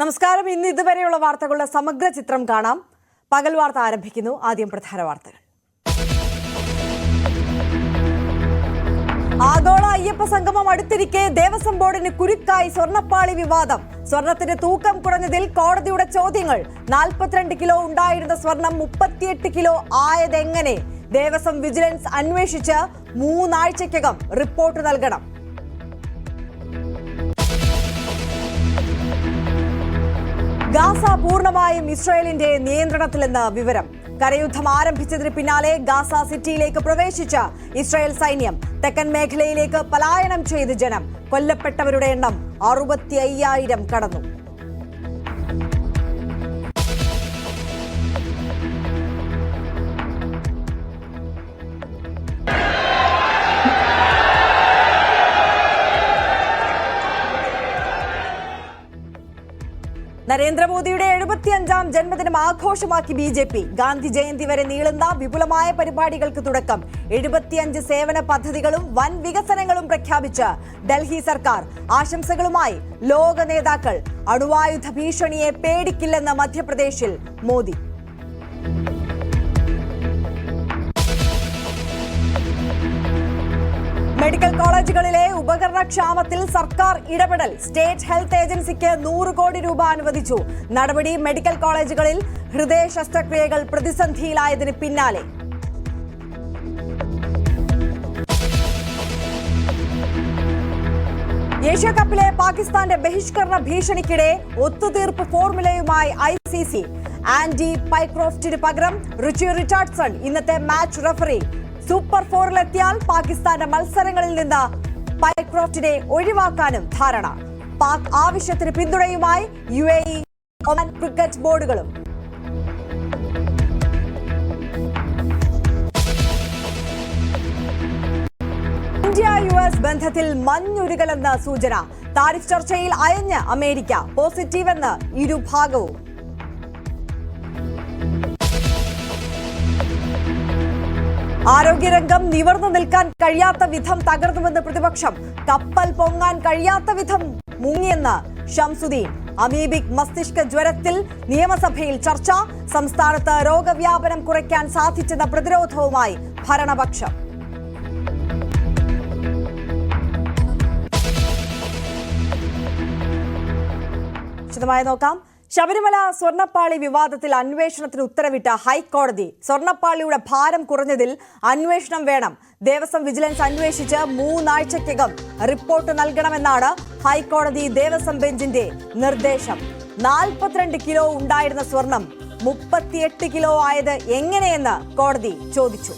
നമസ്കാരം. ഇന്ന് ഇതുവരെയുള്ള വാർത്തകളുടെ സമഗ്ര ചിത്രം കാണാം. പകൽ വാർത്ത ആരംഭിക്കുന്നു. ആദ്യം പ്രധാന വാർത്തകൾ. ആഗോള അയ്യപ്പ സംഗമം അടുത്തിരിക്കെ ദേവസ്വം ബോർഡിന് കുരുക്കായി സ്വർണ്ണപ്പാളി വിവാദം. സ്വർണത്തിന് തൂക്കം കുറഞ്ഞതിൽ കോടതിയുടെ ചോദ്യങ്ങൾ. 42 കിലോ ഉണ്ടായിരുന്ന സ്വർണം 38 കിലോ ആയതെങ്ങനെ? ദേവസ്വം വിജിലൻസ് അന്വേഷിച്ച് 3 ആഴ്ചയ്ക്കകം റിപ്പോർട്ട് നൽകണം. ഗാസ പൂർണ്ണമായും ഇസ്രായേലിന്റെ നിയന്ത്രണത്തിലെന്ന് വിവരം. കരയുദ്ധം ആരംഭിച്ചതിന് പിന്നാലെ ഗാസ സിറ്റിയിലേക്ക് പ്രവേശിച്ച ഇസ്രായേൽ സൈന്യം തെക്കൻ മേഖലയിലേക്ക് പലായനം ചെയ്ത് ജനം. കൊല്ലപ്പെട്ടവരുടെ എണ്ണം 65,000 കടന്നു. നരേന്ദ്രമോദിയുടെ 75ാം ജന്മദിനം ആഘോഷമാക്കി BJP. ഗാന്ധി ജയന്തി വരെ നീളുന്ന വിപുലമായ പരിപാടികൾക്ക് തുടക്കം. 75 സേവന പദ്ധതികളും വൻ വികസനങ്ങളും പ്രഖ്യാപിച്ച് ഡൽഹി സർക്കാർ. ആശംസകളുമായി ലോക നേതാക്കൾ. അണുവായുധ ഭീഷണിയെ പേടിക്കില്ലെന്ന് മധ്യപ്രദേശിൽ മോദി. മെഡിക്കൽ കോളേജുകളിലെ ഉപകരണക്ഷാമത്തിൽ സർക്കാർ ഇടപെടൽ. സ്റ്റേറ്റ് ഹെൽത്ത് ഏജൻസിക്ക് 100 കോടി രൂപ അനുവദിച്ചു. നടപടി മെഡിക്കൽ കോളേജുകളിൽ ഹൃദയ ശസ്ത്രക്രിയകൾ പ്രതിസന്ധിയിലായതിന് പിന്നാലെ. ഏഷ്യാകപ്പിലെ പാകിസ്ഥാന്റെ ബഹിഷ്കരണ ഭീഷണിക്കിടെ ഒത്തുതീർപ്പ് ഫോർമുലയുമായി ICC. ആൻഡി പൈക്രോഫ്റ്റിന് പകരം റിച്ചി റിച്ചാർഡ്സൺ ഇന്നത്തെ മാച്ച് റഫറി. സൂപ്പർ 4-ലെത്തിയാൽ പാകിസ്ഥാന്റെ മത്സരങ്ങളിൽ നിന്ന് പൈക്രോഫ്റ്റിനെ ഒഴിവാക്കാനും ധാരണ. പാക് ആവശ്യത്തിന് പിന്തുണയുമായി UAE, ഒമാൻ ക്രിക്കറ്റ് ബോർഡുകളും. ഇന്ത്യ-US ബന്ധത്തിൽ മഞ്ഞുരുകലെന്ന സൂചന. താരിഫ് ചർച്ചയിൽ അയഞ്ഞ് അമേരിക്ക. പോസിറ്റീവെന്ന് ഇരുഭാഗവും. ആരോഗ്യരംഗം നിവർന്നു നിൽക്കാൻ കഴിയാത്ത വിധം തകർന്നുവെന്ന് പ്രതിപക്ഷം. കപ്പൽ പൊങ്ങാൻ കഴിയാത്ത വിധം മുങ്ങിയെന്ന് ഷംസുദ്ദീൻ. അമീബിക് മസ്തിഷ്ക ജ്വരത്തിൽ നിയമസഭയിൽ ചർച്ച. സംസ്ഥാനത്ത് രോഗവ്യാപനം കുറയ്ക്കാൻ സാധിച്ചെന്ന പ്രതിരോധവുമായി ഭരണപക്ഷം. വിശദമായി നോക്കാം. ശബരിമല സ്വർണ്ണപ്പാളി വിവാദത്തിൽ അന്വേഷണത്തിന് ഉത്തരവിട്ട ഹൈക്കോടതി. സ്വർണ്ണപ്പാളിയുടെ ഭാരം കുറഞ്ഞതിൽ അന്വേഷണം വേണം. ദേവസ്വം വിജിലൻസ് അന്വേഷിച്ച് 3 ആഴ്ചയ്ക്കകം റിപ്പോർട്ട് നൽകണമെന്നാണ് ഹൈക്കോടതി ദേവസ്വം ബെഞ്ചിന്റെ നിർദ്ദേശം. 42 കിലോ ഉണ്ടായിരുന്ന സ്വർണം 38 കിലോ ആയത് എങ്ങനെയെന്ന് കോടതി ചോദിച്ചു.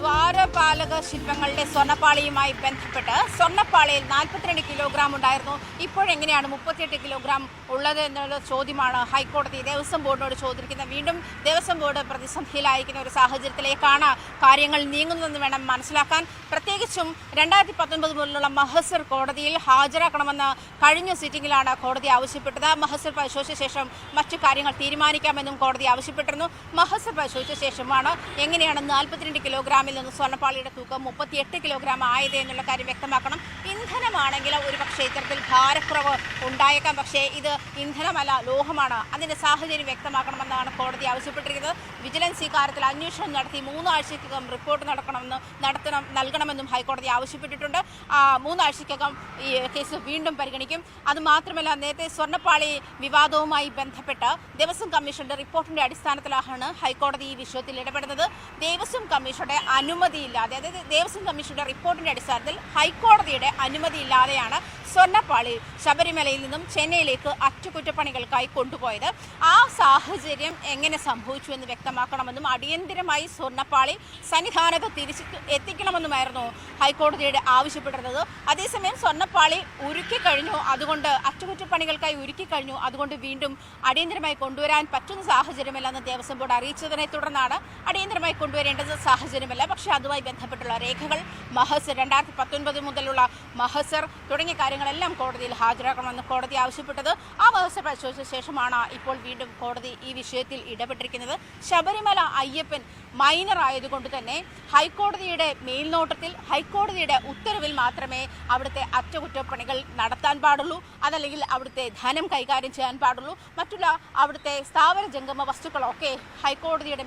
ദ്വാരപാലക ശില്പങ്ങളുടെ സ്വർണ്ണപ്പാളിയുമായി ബന്ധപ്പെട്ട് സ്വർണ്ണപ്പാളിയിൽ 42 കിലോഗ്രാം ഉണ്ടായിരുന്നു. ഇപ്പോഴെങ്ങനെയാണ് 38 കിലോഗ്രാം ഉള്ളത് എന്നുള്ള ചോദ്യമാണ് ഹൈക്കോടതി ദേവസ്വം ബോർഡിനോട് ചോദിക്കുന്നത്. വീണ്ടും ദേവസ്വം ബോർഡ് പ്രതിസന്ധിയിലായിരിക്കുന്ന ഒരു സാഹചര്യത്തിലേക്കാണ് കാര്യങ്ങൾ നീങ്ങുന്നതെന്ന് വേണം മനസ്സിലാക്കാൻ. പ്രത്യേകിച്ചും 2019 മുതലുള്ള മഹസർ കോടതിയിൽ ഹാജരാക്കണമെന്ന് കഴിഞ്ഞ സിറ്റിംഗിലാണ് കോടതി ആവശ്യപ്പെട്ടത്. മഹസർ പരിശോധിച്ച ശേഷം മറ്റു കാര്യങ്ങൾ തീരുമാനിക്കാമെന്നും കോടതി ആവശ്യപ്പെട്ടിരുന്നു. മഹസർ പരിശോധിച്ച ശേഷമാണ് എങ്ങനെയാണ് 42 കിലോഗ്രാമിൽ നിന്ന് സ്വർണ്ണപ്പാളിയുടെ തൂക്കം 38 കിലോഗ്രാം ആയത് എന്നുള്ള കാര്യം വ്യക്തമാക്കണം. ഇന്ധനമാണെങ്കിൽ ഒരുപക്ഷെ ഇത്തരത്തിൽ ഭാരക്കുറവ് ഉണ്ടായേക്കാം. പക്ഷേ ഇത് ഇന്ധനമല്ല, ലോഹമാണ്. അതിന്റെ സാഹചര്യം വ്യക്തമാക്കണമെന്നാണ് കോടതി ആവശ്യപ്പെട്ടിരിക്കുന്നത്. വിജിലൻസ് ഈ കാര്യത്തിൽ അന്വേഷണം നടത്തി 3 ആഴ്ചയ്ക്കകം റിപ്പോർട്ട് നൽകണമെന്നും ഹൈക്കോടതി ആവശ്യപ്പെട്ടിട്ടുണ്ട്. 3 ആഴ്ചയ്ക്കകം ഈ കേസ് വീണ്ടും പരിഗണിക്കും. അതുമാത്രമല്ല, നേരത്തെ സ്വർണ്ണപ്പാളി വിവാദവുമായി ബന്ധപ്പെട്ട് ദേവസ്വം കമ്മീഷന്റെ റിപ്പോർട്ടിന്റെ അടിസ്ഥാനത്തിലാണ് ഹൈക്കോടതി ഈ വിഷയത്തിൽ ഇടപെടുന്നത്. ദേവസ്വം കമ്മീഷന്റെ അനുമതിയില്ലാതെ, അതായത് ദേവസ്വം കമ്മീഷന്റെ റിപ്പോർട്ടിന്റെ അടിസ്ഥാനത്തിൽ ഹൈക്കോടതിയുടെ അനുമതിയില്ലാതെയാണ് സ്വർണ്ണപ്പാളി ശബരിമലയിൽ നിന്നും ചെന്നൈയിലേക്ക് അറ്റകുറ്റപ്പണികൾക്കായി കൊണ്ടുപോയത്. ആ സാഹചര്യം എങ്ങനെ സംഭവിച്ചു എന്ന് വ്യക്തമാക്കണമെന്നും അടിയന്തരമായി സ്വർണ്ണപ്പാളി സന്നിധാനത്ത് തിരിച്ച് എത്തിക്കണമെന്നുമായിരുന്നു ഹൈക്കോടതിയുടെ ആവശ്യപ്പെട്ടിരുന്നത്. അതേസമയം സ്വർണ്ണപ്പാളി ഒരുക്കി കഴിഞ്ഞു, അതുകൊണ്ട് അറ്റകുറ്റപ്പണികൾക്കായി ഒരുക്കി കഴിഞ്ഞു, അതുകൊണ്ട് വീണ്ടും അടിയന്തരമായി കൊണ്ടുവരാൻ പറ്റുന്ന സാഹചര്യമല്ലെന്ന് ദേവസ്വം ബോർഡ് അറിയിച്ചതിനെ തുടർന്നാണ് അടിയന്തരമായി കൊണ്ടുവരേണ്ടത് സാഹചര്യമല്ല. പക്ഷേ അതുമായി ബന്ധപ്പെട്ടുള്ള രേഖകൾ, മഹസർ 2019 മുതലുള്ള മഹസർ തുടങ്ങിയ കാര്യങ്ങളെല്ലാം കോടതിയിൽ ഹാജരാക്കണമെന്ന് കോടതി ആവശ്യപ്പെട്ടത്. ആ മഹസർ പരിശോധിച്ച ശേഷമാണ് ഇപ്പോൾ വീണ്ടും കോടതി ഈ വിഷയത്തിൽ ഇടപെട്ടിരിക്കുന്നത്. ശബരിമല അയ്യപ്പൻ മൈനർ ആയതുകൊണ്ട് തന്നെ ഹൈക്കോടതിയുടെ മേൽനോട്ടത്തിൽ, ഹൈക്കോടതിയുടെ ഉത്തരവിൽ മാത്രമേ അവിടുത്തെ അറ്റകുറ്റപ്പണികൾ നടത്താൻ പാടുള്ളൂ, അതല്ലെങ്കിൽ അവിടുത്തെ ധനം കൈകാര്യം ചെയ്യാൻ പാടുള്ളൂ. മറ്റുള്ള അവിടുത്തെ സ്ഥാവര ജംഗമ വസ്തുക്കളൊക്കെ ഹൈക്കോടതിയുടെ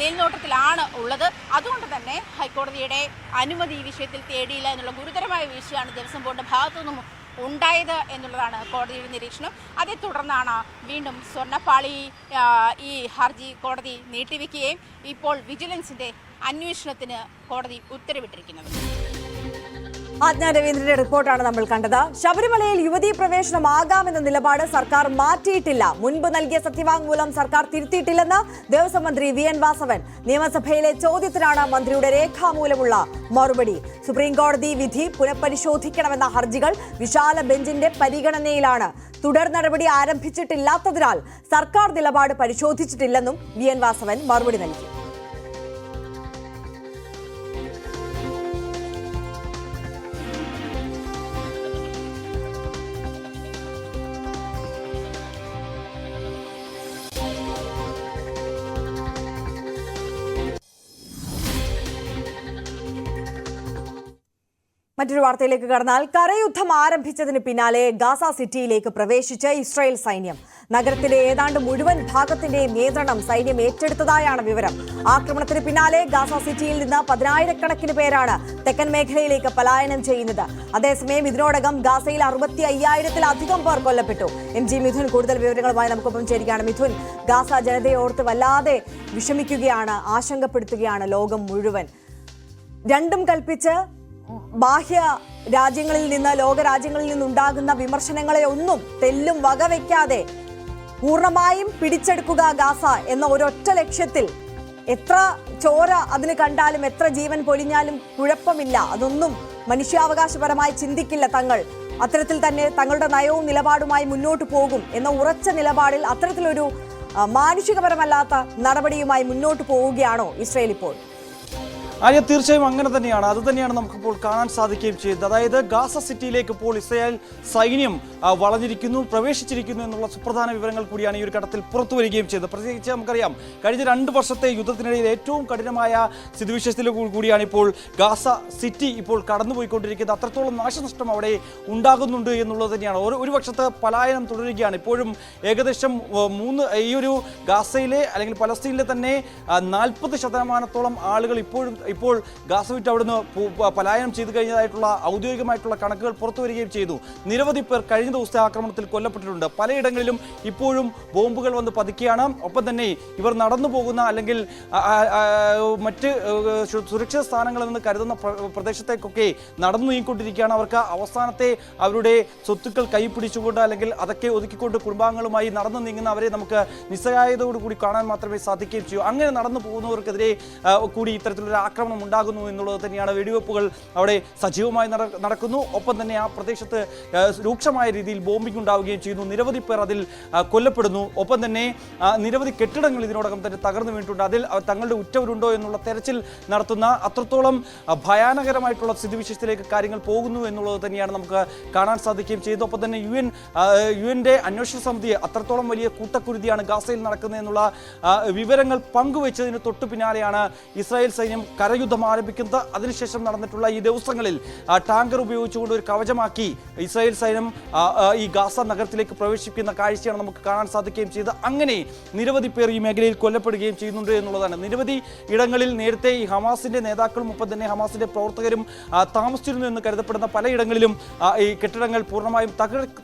മേൽനോട്ടത്തിലാണ് ഉള്ളത്. അതുകൊണ്ട് തന്നെ ഹൈക്കോടതിയുടെ അനുമതി ഈ വിഷയത്തിൽ തേടിയില്ല എന്നുള്ള ഗുരുതരമായ വീഴ്ചയാണ് ദേവസ്വം ബോർഡിന്റെ ഭാഗത്തുനിന്നും ഉണ്ടായത് എന്നുള്ളതാണ് കോടതിയുടെ നിരീക്ഷണം. അതേ തുടർന്നാണ് വീണ്ടും സ്വർണ്ണപ്പാളി ഈ ഹർജി കോടതി നീട്ടിവെക്കുകയും ഇപ്പോൾ വിജിലൻസിന്റെ അന്വേഷണത്തിന് കോടതി ഉത്തരവിട്ടിരിക്കുന്നത്. ആജ്ഞ രവീന്ദ്രന്റെ റിപ്പോർട്ടാണ് നമ്മൾ കണ്ടത്. ശബരിമലയിൽ യുവതീ പ്രവേശനമാകാമെന്ന നിലപാട് സർക്കാർ മാറ്റിയിട്ടില്ല. മുൻപ് നൽകിയ സത്യവാങ്മൂലം സർക്കാർ തിരുത്തിയിട്ടില്ലെന്ന് ദേവസ്വം മന്ത്രി വി.എൻ. വാസവൻ. നിയമസഭയിലെ ചോദ്യത്തിനാണ് മന്ത്രിയുടെ രേഖാമൂലമുള്ള മറുപടി. സുപ്രീംകോടതി വിധി പുനഃപരിശോധിക്കണമെന്ന ഹർജികൾ വിശാല ബെഞ്ചിന്റെ പരിഗണനയിലാണ്. തുടർ നടപടി ആരംഭിച്ചിട്ടില്ലാത്തതിനാൽ സർക്കാർ നിലപാട് പരിശോധിച്ചിട്ടില്ലെന്നും വി.എൻ. വാസവൻ മറുപടി നൽകി. മറ്റൊരു വാർത്തയിലേക്ക് കടന്നാൽ, കരയുദ്ധം ആരംഭിച്ചതിന് പിന്നാലെ ഗാസ സിറ്റിയിലേക്ക് പ്രവേശിച്ച് ഇസ്രായേൽ സൈന്യം. നഗരത്തിലെ ഏതാണ്ട് മുഴുവൻ ഭാഗത്തിന്റെയും നിയന്ത്രണം സൈന്യം ഏറ്റെടുത്തതായാണ് വിവരം. ആക്രമണത്തിന് പിന്നാലെ ഗാസ സിറ്റിയിൽ നിന്ന് 10,000-കണക്കിന് പേരാണ് തെക്കൻ മേഖലയിലേക്ക് പലായനം ചെയ്യുന്നത്. അതേസമയം ഇതിനോടകം ഗാസയിൽ 65,000-ത്തിലധികം പേർ കൊല്ലപ്പെട്ടു. MG മിഥുൻ കൂടുതൽ വിവരങ്ങളുമായി നമുക്കൊപ്പം ചേരുകയാണ്. മിഥുൻ, ഗാസ ജനതയെ ഓർത്ത് വല്ലാതെ വിഷമിക്കുകയാണ്, ആശങ്കപ്പെടുത്തുകയാണ് ലോകം മുഴുവൻ. രണ്ടും കൽപ്പിച്ച് ബാഹ്യ രാജ്യങ്ങളിൽ നിന്ന്, ലോകരാജ്യങ്ങളിൽ നിന്നുണ്ടാകുന്ന വിമർശനങ്ങളെ ഒന്നും തെല്ലും വകവയ്ക്കാതെ പൂർണ്ണമായും പിടിച്ചെടുക്കുക ഗാസ എന്ന ഒരൊറ്റ ലക്ഷ്യത്തിൽ എത്ര ചോര അതിന് കണ്ടാലും, എത്ര ജീവൻ പൊലിഞ്ഞാലും കുഴപ്പമില്ല, അതൊന്നും മനുഷ്യാവകാശപരമായി ചിന്തിക്കില്ല തങ്ങൾ. അത്തരത്തിൽ തന്നെ തങ്ങളുടെ നയവും നിലപാടുമായി മുന്നോട്ട് പോകും എന്ന ഉറച്ച നിലപാടിൽ അത്തരത്തിലൊരു മാനുഷികപരമല്ലാത്ത നടപടിയുമായി മുന്നോട്ട് പോവുകയാണോ ഇസ്രായേൽ ഇപ്പോൾ? ആര്യ, തീർച്ചയായും അങ്ങനെ തന്നെയാണ്. അത് തന്നെയാണ് നമുക്കിപ്പോൾ കാണാൻ സാധിക്കുകയും ചെയ്യുന്നത്. അതായത് ഗാസ സിറ്റിയിലേക്ക് ഇപ്പോൾ ഇസ്രായേൽ സൈന്യം വളഞ്ഞിരിക്കുന്നു, പ്രവേശിച്ചിരിക്കുന്നു എന്നുള്ള സുപ്രധാന വിവരങ്ങൾ കൂടിയാണ് ഈ ഒരു ഘട്ടത്തിൽ പുറത്തു വരികയും ചെയ്തത്. പ്രത്യേകിച്ച് നമുക്കറിയാം, കഴിഞ്ഞ 2 വർഷത്തെ യുദ്ധത്തിനിടയിൽ ഏറ്റവും കഠിനമായ സ്ഥിതിവിശേഷത്തിൽ കൂടിയാണ് ഇപ്പോൾ ഗാസ സിറ്റി ഇപ്പോൾ കടന്നുപോയിക്കൊണ്ടിരിക്കുന്നത്. അത്രത്തോളം നാശനഷ്ടം അവിടെ ഉണ്ടാകുന്നുണ്ട് എന്നുള്ളത് തന്നെയാണ്. ഒരു പക്ഷത്ത് പലായനം തുടരുകയാണ്. ഇപ്പോഴും ഏകദേശം ഈ ഒരു ഗാസയിലെ അല്ലെങ്കിൽ പലസ്തീനിലെ തന്നെ 40% ആളുകൾ ഇപ്പോൾ ഗാസ വിട്ട് അവിടുന്ന് പലായനം ചെയ്തു കഴിഞ്ഞതായിട്ടുള്ള ഔദ്യോഗികമായിട്ടുള്ള കണക്കുകൾ പുറത്തു വരികയും ചെയ്തു. നിരവധി പേർ കഴിഞ്ഞ ദിവസത്തെ ആക്രമണത്തിൽ കൊല്ലപ്പെട്ടിട്ടുണ്ട്. പലയിടങ്ങളിലും ഇപ്പോഴും ബോംബുകൾ വന്ന് പതിക്കുകയാണ്. ഒപ്പം തന്നെ ഇവർ നടന്നു പോകുന്ന അല്ലെങ്കിൽ മറ്റ് സുരക്ഷിത സ്ഥാനങ്ങളിൽ നിന്ന് കരുതുന്ന പ്രദേശത്തേക്കൊക്കെ നടന്നു നീങ്ങിക്കൊണ്ടിരിക്കുകയാണ്. അവർക്ക് അവസാനത്തെ അവരുടെ സ്വത്തുക്കൾ കൈപ്പിടിച്ചുകൊണ്ട് അല്ലെങ്കിൽ അതൊക്കെ ഒതുക്കിക്കൊണ്ട് കുടുംബാംഗങ്ങളുമായി നടന്നു നീങ്ങുന്ന അവരെ നമുക്ക് നിസ്സഹായതയോടുകൂടി കാണാൻ മാത്രമേ സാധിക്കുകയും ചെയ്യൂ. അങ്ങനെ നടന്നു പോകുന്നവർക്കെതിരെ കൂടി ഇത്തരത്തിലൊരു ആക്രമണം ഉണ്ടാകുന്നു എന്നുള്ളത് തന്നെയാണ്. വെടിവെപ്പുകൾ അവിടെ സജീവമായി നടക്കുന്നു. ഒപ്പം തന്നെ ആ പ്രദേശത്ത് രൂക്ഷമായ രീതിയിൽ ബോംബിംഗ് ഉണ്ടാവുകയും ചെയ്യുന്നു. നിരവധി പേർ അതിൽ കൊല്ലപ്പെടുന്നു. ഒപ്പം തന്നെ നിരവധി കെട്ടിടങ്ങൾ ഇതിനോടകം തന്നെ തകർന്നു വീണിട്ടുണ്ട്. അതിൽ തങ്ങളുടെ ഉറ്റവരുണ്ടോ എന്നുള്ള തെരച്ചിൽ നടത്തുന്ന അത്രത്തോളം ഭയാനകരമായിട്ടുള്ള സ്ഥിതിവിശേഷത്തിലേക്ക് കാര്യങ്ങൾ പോകുന്നു എന്നുള്ളത് തന്നെയാണ് നമുക്ക് കാണാൻ സാധിക്കുകയും ചെയ്തു. ഒപ്പം തന്നെ യുഎന്റെ അന്വേഷണ സമിതി അത്രത്തോളം വലിയ കൂട്ടക്കുരുതിയാണ് ഗാസയിൽ നടക്കുന്നത് എന്നുള്ള വിവരങ്ങൾ പങ്കുവെച്ചതിന് തൊട്ടു പിന്നാലെയാണ് ഇസ്രായേൽ സൈന്യം കരയുദ്ധം ആരംഭിക്കുന്നത്. അതിനുശേഷം നടന്നിട്ടുള്ള ഈ ദിവസങ്ങളിൽ ടാങ്കർ ഉപയോഗിച്ചുകൊണ്ട് ഒരു കവചമാക്കി ഇസ്രായേൽ സൈന്യം ഈ ഗാസ നഗരത്തിലേക്ക് പ്രവേശിക്കുന്ന കാഴ്ചയാണ് നമുക്ക് കാണാൻ സാധിക്കുകയും ചെയ്തത്. അങ്ങനെ നിരവധി പേർ ഈ മേഖലയിൽ കൊല്ലപ്പെടുകയും ചെയ്യുന്നുണ്ട് എന്നുള്ളതാണ്. നിരവധി ഇടങ്ങളിൽ നേരത്തെ ഈ ഹമാസിന്റെ നേതാക്കളും ഒപ്പം തന്നെ ഹമാസിന്റെ പ്രവർത്തകരും താമസിച്ചിരുന്നു എന്ന് കരുതപ്പെടുന്ന പലയിടങ്ങളിലും ഈ കെട്ടിടങ്ങൾ പൂർണ്ണമായും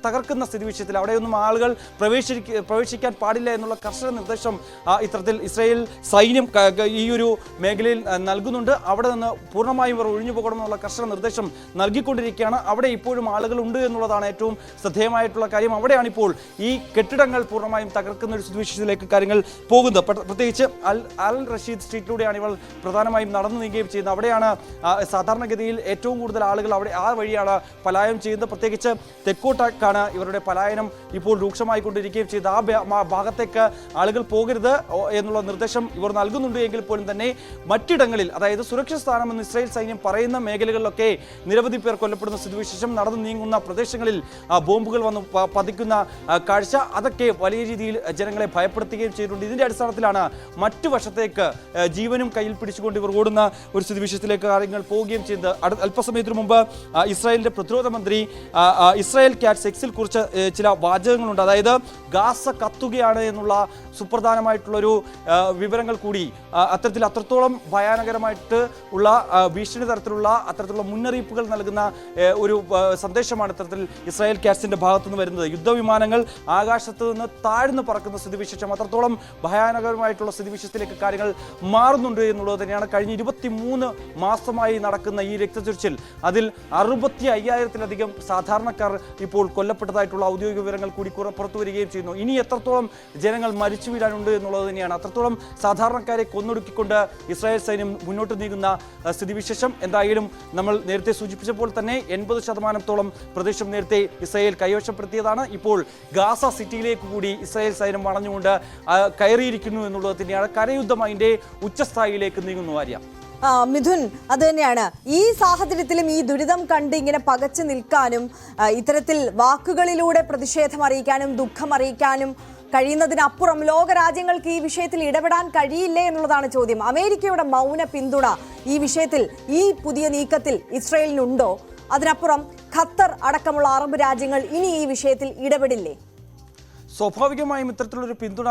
തകർക്കുന്ന സ്ഥിതിവിശേഷത്തിൽ അവിടെയൊന്നും ആളുകൾ പ്രവേശിക്കാൻ പാടില്ല എന്നുള്ള കർശന നിർദ്ദേശം ഇത്തരത്തിൽ ഇസ്രായേൽ സൈന്യം ഈ ഒരു മേഖലയിൽ നൽകുന്നുണ്ട്. അവിടെ നിന്ന് പൂർണ്ണമായും ഇവർ ഒഴിഞ്ഞു പോകണമെന്നുള്ള കർശന നിർദ്ദേശം നൽകിക്കൊണ്ടിരിക്കുകയാണ്. അവിടെ ഇപ്പോഴും ആളുകളുണ്ട് എന്നുള്ളതാണ് ഏറ്റവും ശ്രദ്ധേയമായിട്ടുള്ള കാര്യം. അവിടെയാണ് ഇപ്പോൾ ഈ കെട്ടിടങ്ങൾ പൂർണ്ണമായും തകർക്കുന്ന ഒരു സ്ഥിതിവിശേഷത്തിലേക്ക് കാര്യങ്ങൾ പോകുന്നത്. പ്രത്യേകിച്ച് അൽ റഷീദ് സ്ട്രീറ്റിലൂടെയാണ് ഇവർ പ്രധാനമായും നടന്നു നീങ്ങുകയും ചെയ്യുന്നത്. അവിടെയാണ് സാധാരണഗതിയിൽ ഏറ്റവും കൂടുതൽ ആളുകൾ ആ വഴിയാണ് പലായനം ചെയ്യുന്നത്. പ്രത്യേകിച്ച് തെക്കോട്ടേക്കാണ് ഇവരുടെ പലായനം ഇപ്പോൾ രൂക്ഷമായിക്കൊണ്ടിരിക്കുകയും ചെയ്ത് ആ ഭാഗത്തേക്ക് ആളുകൾ പോകരുത് എന്നുള്ള നിർദ്ദേശം ഇവർ നൽകുന്നുണ്ട് എങ്കിൽ പോലും തന്നെ മറ്റിടങ്ങളിൽ, അതായത് സുരക്ഷിത സ്ഥാനമെന്ന് ഇസ്രായേൽ സൈന്യം പറയുന്ന മേഖലകളിലൊക്കെ നിരവധി പേർ കൊല്ലപ്പെടുന്ന സ്ഥിതിവിശേഷം, നടന്നു നീങ്ങുന്ന പ്രദേശങ്ങളിൽ ബോംബുകൾ വന്ന് പതിക്കുന്ന കാഴ്ച, അതൊക്കെ വലിയ രീതിയിൽ ജനങ്ങളെ ഭയപ്പെടുത്തുകയും ചെയ്തിട്ടുണ്ട്. ഇതിന്റെ അടിസ്ഥാനത്തിലാണ് മറ്റു വശത്തേക്ക് ജീവനും കയ്യിൽ പിടിച്ചുകൊണ്ട് ഇവർ ഓടുന്ന ഒരു സ്ഥിതിവിശേഷത്തിലേക്ക് കാര്യങ്ങൾ പോവുകയും ചെയ്തത്. അല്പസമയത്തിനു മുമ്പ് ഇസ്രായേലിന്റെ പ്രതിരോധ മന്ത്രി ഇസ്രായേൽ കാറ്റ്സ് എക്സിൽ കുറിച്ച് ചില വാചകങ്ങളുണ്ട്. അതായത് ഗാസ കത്തുകയാണ് എന്നുള്ള സുപ്രധാനമായിട്ടുള്ളൊരു വിവരങ്ങൾ കൂടി അത്രത്തോളം ഭയാനകരമായിട്ട് ഉള്ള ഭീഷണി തരത്തിലുള്ള അത്തരത്തിലുള്ള മുന്നറിയിപ്പുകൾ നൽകുന്ന ഒരു സന്ദേശമാണ് ഇത്തരത്തിൽ ഇസ്രായേൽ കാറ്റ്സിന്റെ ഭാഗത്തുനിന്ന് വരുന്നത്. യുദ്ധവിമാനങ്ങൾ ആകാശത്ത് നിന്ന് താഴ്ന്നു പറക്കുന്ന സ്ഥിതിവിശേഷം, അത്രത്തോളം ഭയാനകരമായിട്ടുള്ള സ്ഥിതിവിശേഷത്തിലേക്ക് കാര്യങ്ങൾ മാറുന്നുണ്ട് എന്നുള്ളത് തന്നെയാണ്. കഴിഞ്ഞ 23 മാസമായി നടക്കുന്ന ഈ രക്തച്ചൊരിച്ചിൽ, അതിൽ 65,000-ത്തിലധികം സാധാരണക്കാർ ഇപ്പോൾ കൊല്ലപ്പെട്ടതായിട്ടുള്ള ഔദ്യോഗിക വിവരങ്ങൾ കൂടി പുറത്തു വരികയും ചെയ്യുന്നു. ഇനി എത്രത്തോളം ജനങ്ങൾ മരിച്ചു വീഴാനുണ്ട് എന്നുള്ളത് തന്നെയാണ്. അത്രത്തോളം സാധാരണക്കാരെ കൊന്നൊടുക്കിക്കൊണ്ട് ഇസ്രായേൽ സൈന്യം മുന്നോട്ട് നീങ്ങുന്ന സ്ഥിതിവിശേഷം. എന്തായാലും നമ്മൾ നേരത്തെ സൂചിപ്പിച്ചപ്പോൾ തന്നെ 80% പ്രദേശം നേരത്തെ ഇസ്രായേൽ കൈവശപ്പെടുത്തിയതാണ്. ഇപ്പോൾ ഗാസ സിറ്റിയിലേക്ക് കൂടി ഇസ്രായേൽ സൈന്യം വളഞ്ഞുകൊണ്ട് കയറിയിരിക്കുന്നു എന്നുള്ളത് തന്നെയാണ്. കരയുദ്ധം അതിന്റെ ഉച്ചസ്ഥായിയിലേക്ക് നീങ്ങുന്നു. ആര്യ, മിഥുൻ, അത് തന്നെയാണ്. ഈ സാഹചര്യത്തിലും ഈ ദുരിതം കണ്ട് ഇങ്ങനെ പകച്ചു നിൽക്കാനും ഇത്തരത്തിൽ വാക്കുകളിലൂടെ പ്രതിഷേധം അറിയിക്കാനും ദുഃഖം അറിയിക്കാനും കഴിയുന്നതിനപ്പുറം ലോകരാജ്യങ്ങൾക്ക് ഈ വിഷയത്തിൽ ഇടപെടാൻ കഴിയില്ലേ എന്നുള്ളതാണ് ചോദ്യം. അമേരിക്കയുടെ മൗന പിന്തുണ ഈ വിഷയത്തിൽ, ഈ പുതിയ നീക്കത്തിൽ ഇസ്രായേലിനുണ്ടോ? അതിനപ്പുറം ഖത്തർ അടക്കമുള്ള അറബ് രാജ്യങ്ങൾ ഇനി ഈ വിഷയത്തിൽ ഇടപെടില്ലേ? സ്വാഭാവികമായും ഇത്തരത്തിലൊരു പിന്തുണ,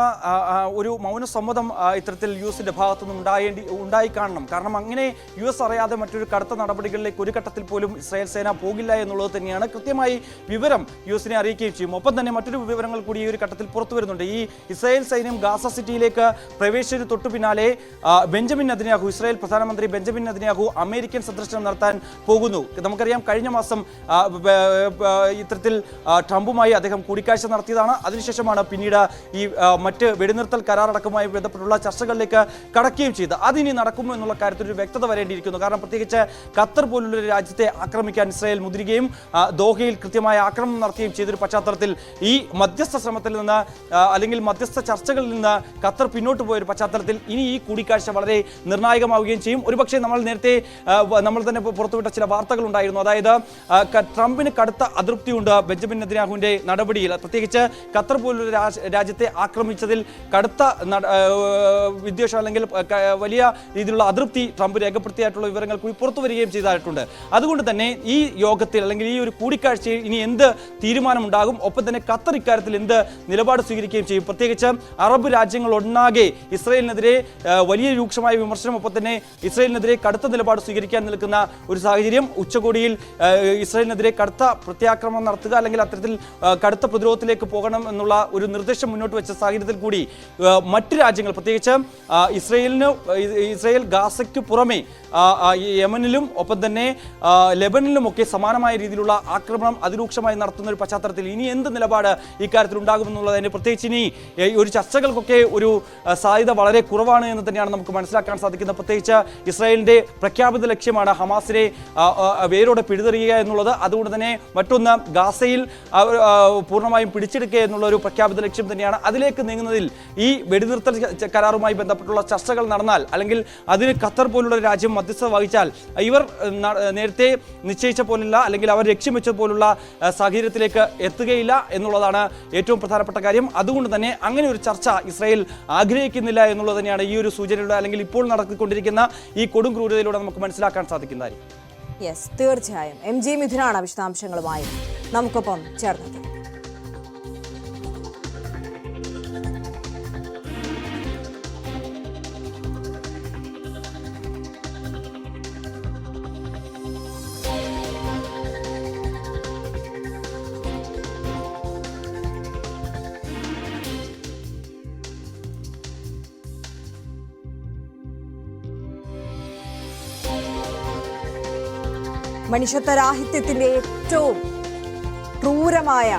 ഒരു മൗനസമ്മതം ഇത്തരത്തിൽ യുഎസിന്റെ ഭാഗത്തുനിന്ന് ഉണ്ടായി കാണണം. കാരണം അങ്ങനെ യുഎസ് അറിയാതെ മറ്റൊരു കടുത്ത നടപടികളിലേക്ക് ഒരു ഘട്ടത്തിൽ പോലും ഇസ്രായേൽ സേന പോകില്ല എന്നുള്ളത് തന്നെയാണ് കൃത്യമായി വിവരം യുഎസിനെ അറിയിക്കുകയും ചെയ്യും. ഒപ്പം തന്നെ മറ്റൊരു വിവരങ്ങൾ കൂടി ഈ ഒരു ഘട്ടത്തിൽ പുറത്തു വരുന്നുണ്ട്. ഈ ഇസ്രായേൽ സൈന്യം ഗാസ സിറ്റിയിലേക്ക് പ്രവേശിച്ചതിന് തൊട്ടു പിന്നാലെ ബെഞ്ചമിൻ നെതന്യാഹു, ഇസ്രായേൽ പ്രധാനമന്ത്രി ബെഞ്ചമിൻ നെതന്യാഹു അമേരിക്കൻ സന്ദർശനം നടത്താൻ പോകുന്നു. നമുക്കറിയാം, കഴിഞ്ഞ മാസം ഇത്തരത്തിൽ ട്രംപുമായി അദ്ദേഹം കൂടിക്കാഴ്ച നടത്തിയതാണ്. അതിനുശേഷം പിന്നീട് ഈ മറ്റ് വെടിനിർത്തൽ കരാറടക്കവുമായി ബന്ധപ്പെട്ടുള്ള ചർച്ചകളിലേക്ക് കടക്കുകയും ചെയ്ത് അതിനി നടക്കുമോ എന്നുള്ള കാര്യത്തിൽ ഒരു വ്യക്തത വരേണ്ടിയിരിക്കുന്നു. കാരണം പ്രത്യേകിച്ച് ഖത്തർ പോലുള്ള രാജ്യത്തെ ആക്രമിക്കാൻ ഇസ്രായേൽ മുതിരുകയും ദോഹയിൽ കൃത്യമായ ആക്രമണം നടത്തുകയും ചെയ്തൊരു പശ്ചാത്തലത്തിൽ ഈ മധ്യസ്ഥ ശ്രമത്തിൽ നിന്ന് അല്ലെങ്കിൽ മധ്യസ്ഥ ചർച്ചകളിൽ നിന്ന് ഖത്തർ പിന്നോട്ട് പോയൊരു പശ്ചാത്തലത്തിൽ ഇനി ഈ കൂടിക്കാഴ്ച വളരെ നിർണായകമാവുകയും ചെയ്യും. ഒരുപക്ഷെ നമ്മൾ തന്നെ പുറത്തുവിട്ട ചില വാർത്തകൾ ഉണ്ടായിരുന്നു. അതായത് ട്രംപിന് കടുത്ത അതൃപ്തിയുണ്ട് ബെഞ്ചമിൻ നെതന്യാഹുവിന്റെ നടപടിയിൽ. പ്രത്യേകിച്ച് ഖത്തർ പോലൊരു രാജ്യത്തെ ആക്രമിച്ചതിൽ കടുത്ത വിദ്വേഷം അല്ലെങ്കിൽ വലിയ രീതിയിലുള്ള അതൃപ്തി ട്രംപ് രേഖപ്പെടുത്തിയായിട്ടുള്ള വിവരങ്ങൾ കൂടി പുറത്തു വരികയും ചെയ്തിട്ടുണ്ട്. അതുകൊണ്ട് തന്നെ ഈ യോഗത്തിൽ അല്ലെങ്കിൽ ഈ ഒരു കൂടിക്കാഴ്ചയിൽ ഇനി എന്ത് തീരുമാനമുണ്ടാകും, ഒപ്പം തന്നെ ഖത്തർ ഇക്കാര്യത്തിൽ എന്ത് നിലപാട് സ്വീകരിക്കുകയും ചെയ്യും. പ്രത്യേകിച്ച് അറബ് രാജ്യങ്ങൾ ഒന്നാകെ ഇസ്രായേലിനെതിരെ വലിയ രൂക്ഷമായ വിമർശനം, ഒപ്പം തന്നെ ഇസ്രായേലിനെതിരെ കടുത്ത നിലപാട് സ്വീകരിക്കാൻ നിൽക്കുന്ന ഒരു സാഹചര്യം. ഉച്ചകോടിയിൽ ഇസ്രായേലിനെതിരെ കടുത്ത പ്രത്യാക്രമണം നടത്തുക അല്ലെങ്കിൽ അത്തരത്തിൽ കടുത്ത പ്രതിരോധത്തിലേക്ക് പോകണം എന്നുള്ള ഒരു നിർദ്ദേശം മുന്നോട്ട് വെച്ച സാഹചര്യത്തിൽ കൂടി മറ്റ് രാജ്യങ്ങൾ, പ്രത്യേകിച്ച് ഇസ്രായേൽ ഗാസയ്ക്ക് പുറമെ യമനിലും ഒപ്പം തന്നെ ലെബനനിലുമൊക്കെ സമാനമായ രീതിയിലുള്ള ആക്രമണം അതിരൂക്ഷമായി നടത്തുന്ന ഒരു പശ്ചാത്തലത്തിൽ ഇനി എന്ത് നിലപാട് ഇക്കാര്യത്തിൽ ഉണ്ടാകുമെന്നുള്ളതിന് പ്രത്യേകിച്ച് ഇനി ഒരു ചർച്ചകൾക്കൊക്കെ ഒരു സാധ്യത വളരെ കുറവാണ് എന്ന് തന്നെയാണ് നമുക്ക് മനസ്സിലാക്കാൻ സാധിക്കുന്നത്. പ്രത്യേകിച്ച് ഇസ്രായേലിന്റെ പ്രഖ്യാപിത ലക്ഷ്യമാണ് ഹമാസിനെ വേരോടെ പിഴുതെറിയുക എന്നുള്ളത്. അതുകൊണ്ട് തന്നെ മറ്റൊന്ന് ഗാസയിൽ പൂർണ്ണമായും പിടിച്ചെടുക്കുക എന്നുള്ള ഒരു പ്രഖ്യാപിത ലക്ഷ്യം തന്നെയാണ്. അതിലേക്ക് നീങ്ങുന്നതിൽ ഈ വെടിനിർത്തൽ കരാറുമായി ബന്ധപ്പെട്ടുള്ള ചർച്ചകൾ നടന്നാൽ അല്ലെങ്കിൽ അതിന് ഖത്തർ പോലുള്ള രാജ്യം മധ്യസ്ഥത വഹിച്ചാൽ ഇവർ നേരത്തെ നിശ്ചയിച്ച പോലുള്ള അല്ലെങ്കിൽ അവർ ലക്ഷ്യം വെച്ച പോലുള്ള സാഹചര്യത്തിലേക്ക് എത്തുകയില്ല എന്നുള്ളതാണ് ഏറ്റവും പ്രധാനപ്പെട്ട കാര്യം. അതുകൊണ്ട് തന്നെ അങ്ങനെ ഒരു ചർച്ച ഇസ്രായേൽ ആഗ്രഹിക്കുന്നില്ല എന്നുള്ളത് തന്നെയാണ് ഈ ഒരു സൂചനയുടെ അല്ലെങ്കിൽ ഇപ്പോൾ നടത്തിക്കൊണ്ടിരിക്കുന്ന ഈ കൊടും ക്രൂരതയിലൂടെ നമുക്ക് മനസ്സിലാക്കാൻ സാധിക്കുന്നത്. യെസ്, തീർച്ചയായും. MG മിഥുനാണ് വിശദാംശങ്ങളുമായി നമുക്കൊപ്പം ചേർന്നത്. മനുഷ്യത്വരാഹിത്യത്തിന്റെ ഏറ്റവും ക്രൂരമായ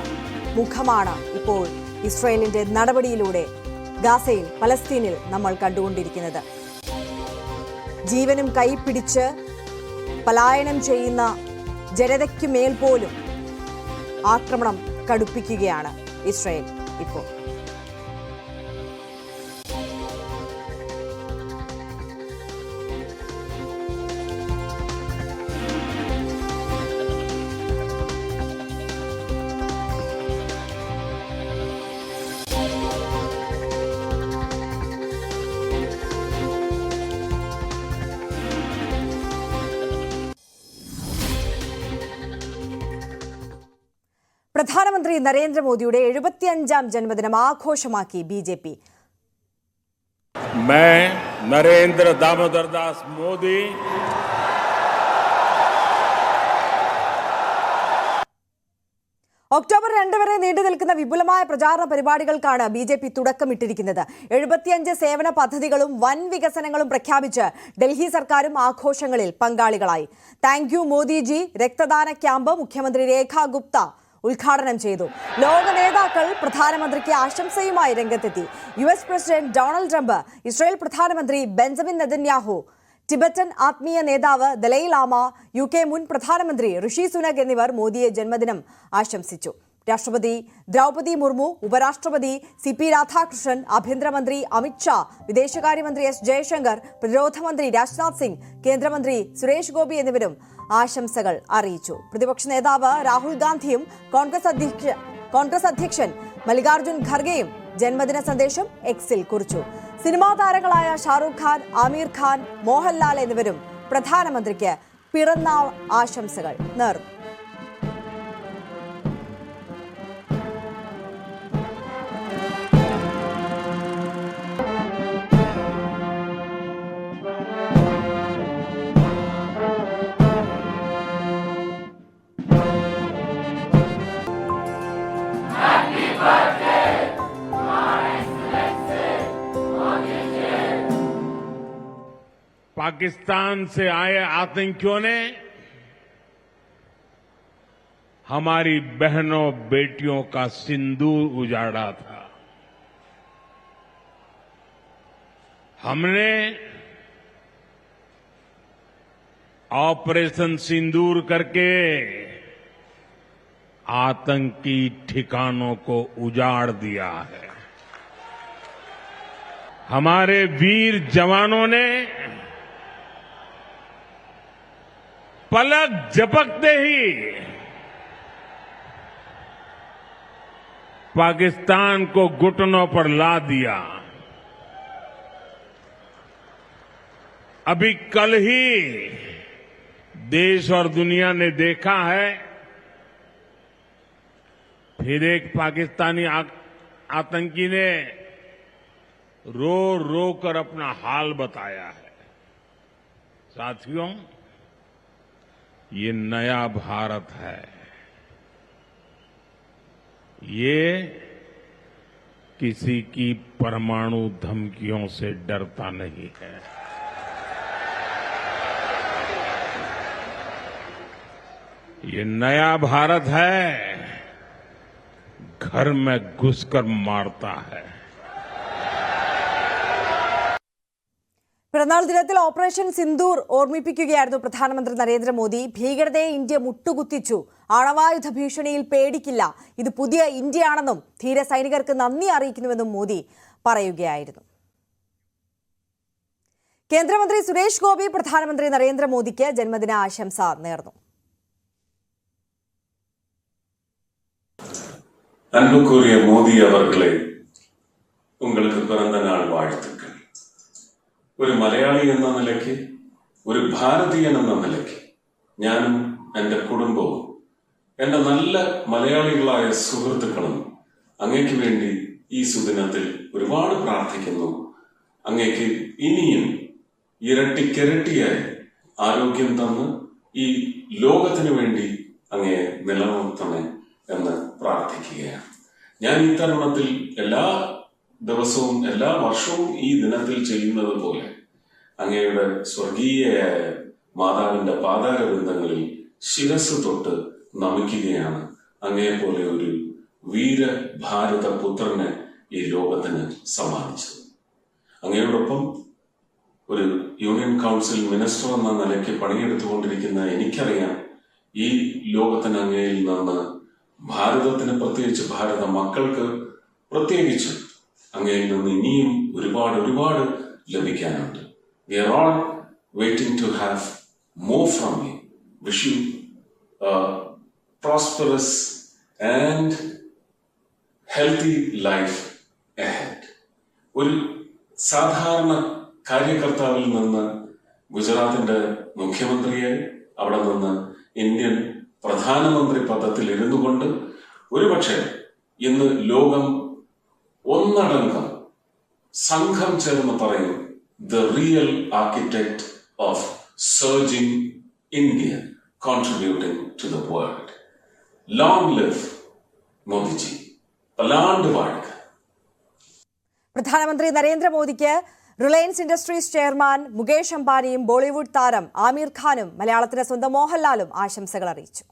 മുഖമാണ് ഇപ്പോൾ ഇസ്രായേലിന്റെ നടപടിയിലൂടെ ഗാസയിൽ, പലസ്തീനിൽ നമ്മൾ കണ്ടുകൊണ്ടിരിക്കുന്നത്. ജീവനും കൈപിടിച്ച് പലായനം ചെയ്യുന്ന ജനതയ്ക്ക് മേൽ പോലും ആക്രമണം കടുപ്പിക്കുകയാണ് ഇസ്രായേൽ ഇപ്പോൾ. പ്രധാനമന്ത്രി നരേന്ദ്രമോദിയുടെ 75ാം ജന്മദിനം ആഘോഷമാക്കി ബിജെപി. मैं नरेंद्र दामोदर दास मोदी ഒക്ടോബർ 2 വരെ നീണ്ടു നിൽക്കുന്ന വിപുലമായ പ്രചാരണ പരിപാടികൾക്കാണ് ബിജെപി തുടക്കമിട്ടിരിക്കുന്നത്. 75 സേവന പദ്ധതികളും വൻ വികസനങ്ങളും പ്രഖ്യാപിച്ച് ഡൽഹി സർക്കാരും ആഘോഷങ്ങളിൽ പങ്കാളികളായി. താങ്ക് യു മോദിജി രക്തദാന ക്യാമ്പ് മുഖ്യമന്ത്രി രേഖ ഗുപ്ത ഉദ്ഘാടനം ചെയ്തു. ലോക നേതാക്കൾ പ്രധാനമന്ത്രിക്ക് ആശംസയുമായി രംഗത്തെത്തി. US president Donald Trump, Israel പ്രധാനമന്ത്രി ബെഞ്ചമിൻ നെതന്യാഹു, ടിബറ്റൻ ആത്മീയ നേതാവ് ദലൈ ലാമ, UK മുൻ പ്രധാനമന്ത്രി ഋഷി സുനക് എന്നിവർ മോദിയെ ജന്മദിനം ആശംസിച്ചു. രാഷ്ട്രപതി ദ്രൗപദി മുർമു, ഉപരാഷ്ട്രപതി CP രാധാകൃഷ്ണൻ, ആഭ്യന്തരമന്ത്രി അമിത് ഷാ, വിദേശകാര്യമന്ത്രി S ജയശങ്കർ, പ്രതിരോധ മന്ത്രി രാജ്നാഥ് സിംഗ്, കേന്ദ്രമന്ത്രി സുരേഷ് ഗോപി എന്നിവരും ആശംസകൾ അറിയിച്ചു. പ്രതിപക്ഷ നേതാവ് രാഹുൽ ഗാന്ധിയും കോൺഗ്രസ് അധ്യക്ഷൻ മല്ലികാർജുൻ ഖർഗെയും ജന്മദിന സന്ദേശം എക്സിൽ കുറിച്ചു. സിനിമാ താരങ്ങളായ ഷാറൂഖ് ഖാൻ, ആമീർ ഖാൻ, മോഹൻലാൽ എന്നിവരും പ്രധാനമന്ത്രിക്ക് പിറന്നാൾ ആശംസകൾ നേർന്നു. पाकिस्तान से आए आतंकियों ने हमारी बहनों बेटियों का सिंदूर उजाड़ा था. हमने ऑपरेशन सिंदूर करके आतंकी ठिकानों को उजाड़ दिया है. हमारे वीर जवानों ने पलक झपकते ही पाकिस्तान को घुटनों पर ला दिया. अभी कल ही देश और दुनिया ने देखा है, फिर एक पाकिस्तानी आतंकी ने रो रो कर अपना हाल बताया है. साथियों, ये नया भारत है. ये किसी की परमाणु धमकियों से डरता नहीं है. ये नया भारत है, घर में घुसकर मारता है. പിറന്നാൾ ദിനത്തിൽ ഓപ്പറേഷൻ സിന്ദൂർ ഓർമ്മിപ്പിക്കുകയായിരുന്നു പ്രധാനമന്ത്രി നരേന്ദ്രമോദി. ഭീകരതയെ ഇന്ത്യ മുട്ടുകുത്തിച്ചു, ആണവായുധ ഭീഷണിയിൽ പേടിക്കില്ല, ഇത് പുതിയ ഇന്ത്യയാണെന്നും ധീര സൈനികർക്ക് നന്ദി അറിയിക്കുന്നുവെന്നും മോദി പറയുകയായിരുന്നു. കേന്ദ്രമന്ത്രി സുരേഷ് ഗോപി പ്രധാനമന്ത്രി നരേന്ദ്രമോദിക്ക് ജന്മദിന ആശംസ നേർന്നു. அன்புக்குரிய மோடி அவர்களே, உங்களுக்கு பிறந்த நாள் வாழ்த்துக்கள். ഒരു മലയാളി എന്ന നിലയ്ക്ക്, ഒരു ഭാരതീയൻ എന്ന നിലയ്ക്ക് ഞാനും എൻ്റെ കുടുംബവും എൻ്റെ നല്ല മലയാളികളായ സുഹൃത്തുക്കളും അങ്ങേക്ക് വേണ്ടി ഈ സുദിനത്തിൽ ഒരുപാട് പ്രാർത്ഥിക്കുന്നു. അങ്ങേക്ക് ഇനിയും ഇരട്ടിക്കിരട്ടിയായി ആരോഗ്യം തന്ന് ഈ ലോകത്തിനു വേണ്ടി അങ്ങേ നിലനിർത്തണേ എന്ന് പ്രാർത്ഥിക്കുകയാണ്. ഞാൻ ഈ തരുണത്തിൽ എല്ലാ ദിവസവും എല്ലാ വർഷവും ഈ ദിനത്തിൽ ചെയ്യുന്നത് പോലെ അങ്ങയുടെ സ്വർഗീയയായ മാതാവിന്റെ പാതാരബന്ധങ്ങളിൽ ശിരസ് തൊട്ട് നമിക്കുകയാണ്. അങ്ങയെപ്പോലെ ഒരു വീര ഭാരത പുത്രനെ ഈ ലോകത്തിന് സമ്മാനിച്ചത്. അങ്ങയോടൊപ്പം ഒരു യൂണിയൻ കൗൺസിൽ മിനിസ്റ്റർ എന്ന നിലയ്ക്ക് പണിയെടുത്തുകൊണ്ടിരിക്കുന്ന എനിക്കറിയാം, ഈ ലോകത്തിന് അങ്ങയിൽ നിന്ന് ഭാരതത്തിന്, പ്രത്യേകിച്ച് ഭാരത മക്കൾക്ക് പ്രത്യേകിച്ച് അങ്ങയിൽ നിന്ന് ഇനിയും ഒരുപാട് ലഭിക്കാനുണ്ട്. We are all waiting to have more from you. Wish you a prosperous and healthy life ahead. ഒരു സാധാരണ കാര്യകർത്താവിൽ നിന്ന് ഗുജറാത്തിന്റെ മുഖ്യമന്ത്രിയായി, അവിടെ നിന്ന് ഇന്ത്യൻ പ്രധാനമന്ത്രി പദത്തിൽ ഇരുന്നു കൊണ്ട് ഒരുപക്ഷെ ഇന്ന് ലോകം ഒന്നടങ്കം സംഘം ചേർന്ന് പറയും the real architect of surging India contributing to the world. Long live Modiji. പല്ലാണ്ട് വാഴുക. പ്രധാനമന്ത്രി നരേന്ദ്രമോദിക്ക് റിലയൻസ് ഇൻഡസ്ട്രീസ് ചെയർമാൻ മുകേഷ് അംബാനിയും ബോളിവുഡ് താരം ആമിർ ഖാനും മലയാളത്തിന്റെ സ്വന്തം മോഹൻലാലും ആശംസകൾ അറിയിച്ചു.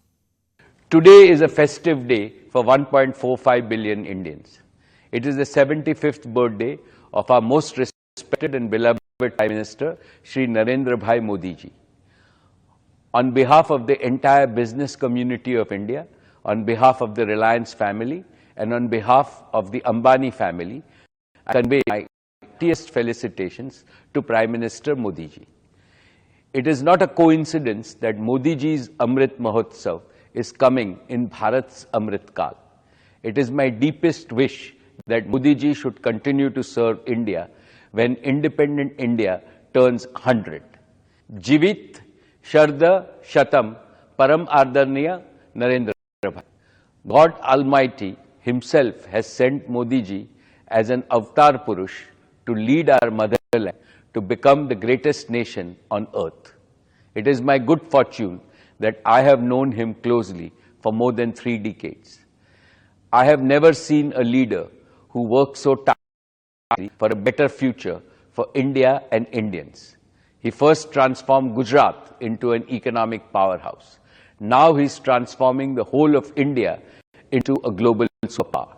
Today is a festive day for 1.45 billion Indians. It is the 75th birthday of our most respected and beloved Prime Minister, Shri Narendra Bhai Modi ji. On behalf of the entire business community of India, on behalf of the Reliance family, and on behalf of the Ambani family, I convey my heartiest felicitations to Prime Minister Modi ji. It is not a coincidence that Modi ji's Amrit Mahotsav is coming in Bharat's Amrit Kal. It is my deepest wish that Modi ji should continue to serve India when independent India turns 100. Jivit Sharda Shatam Param Ardarniya Narendra Bhai. God Almighty himself has sent Modi ji as an avatar Purush to lead our motherland to become the greatest nation on earth. It is my good fortune that I have known him closely for more than 3 decades. I have never seen a leader who works so tirelessly for a better future for India and Indians. He first transformed Gujarat into an economic powerhouse. Now he is transforming the whole of India into a global superpower.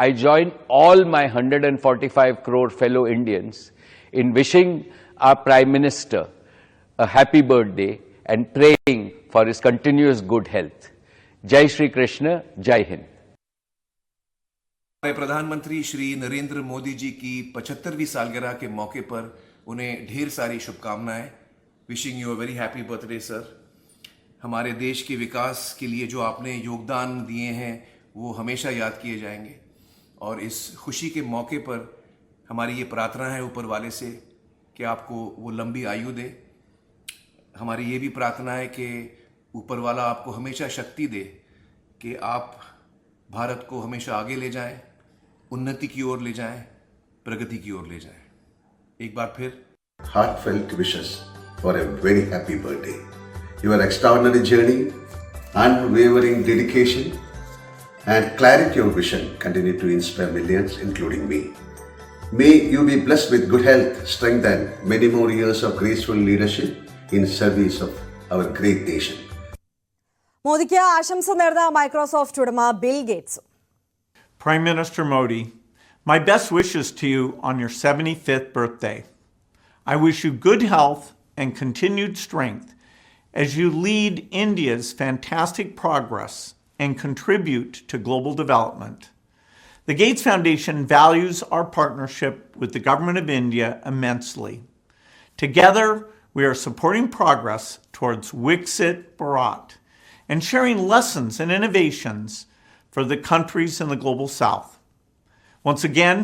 I join all my 145 crore fellow Indians in wishing our Prime Minister a happy birthday and praying for his continuous good health. Jai Shri Krishna, Jai Hind. प्रधानमंत्री श्री नरेंद्र मोदी जी की 75वीं सालगिरह के मौके पर उन्हें ढेर सारी शुभकामनाएं. Wishing you a very happy birthday sir. हमारे देश के विकास के लिए जो आपने योगदान दिए हैं वो हमेशा याद किए जाएंगे और इस खुशी के मौके पर हमारी ये प्रार्थना है ऊपर वाले से कि आपको वो लंबी आयु दे. हमारी ये भी प्रार्थना है कि ऊपर वाला आपको हमेशा शक्ति दे कि आप भारत को हमेशा आगे ले जाएं, उन्नति की ओर ले जाएं, प्रगति की ओर ले जाएं. एक बार फिर heartfelt wishes for a very happy birthday. Your extraordinary journey, unwavering dedication, and clarity of vision continue to inspire millions, including me. May you be blessed with good health, strength, and many more years of graceful leadership in service of our great nation. മോദിക്ക് ആശംസ നേർന്ന Microsoft ഉടമ bill Gates. Prime Minister Modi, my best wishes to you on your 75th birthday. I wish you good health and continued strength as you lead India's fantastic progress and contribute to global development. The Gates Foundation values our partnership with the Government of India immensely. Together, we are supporting progress towards Viksit Bharat and sharing lessons and innovations for the countries in the global south. Once again,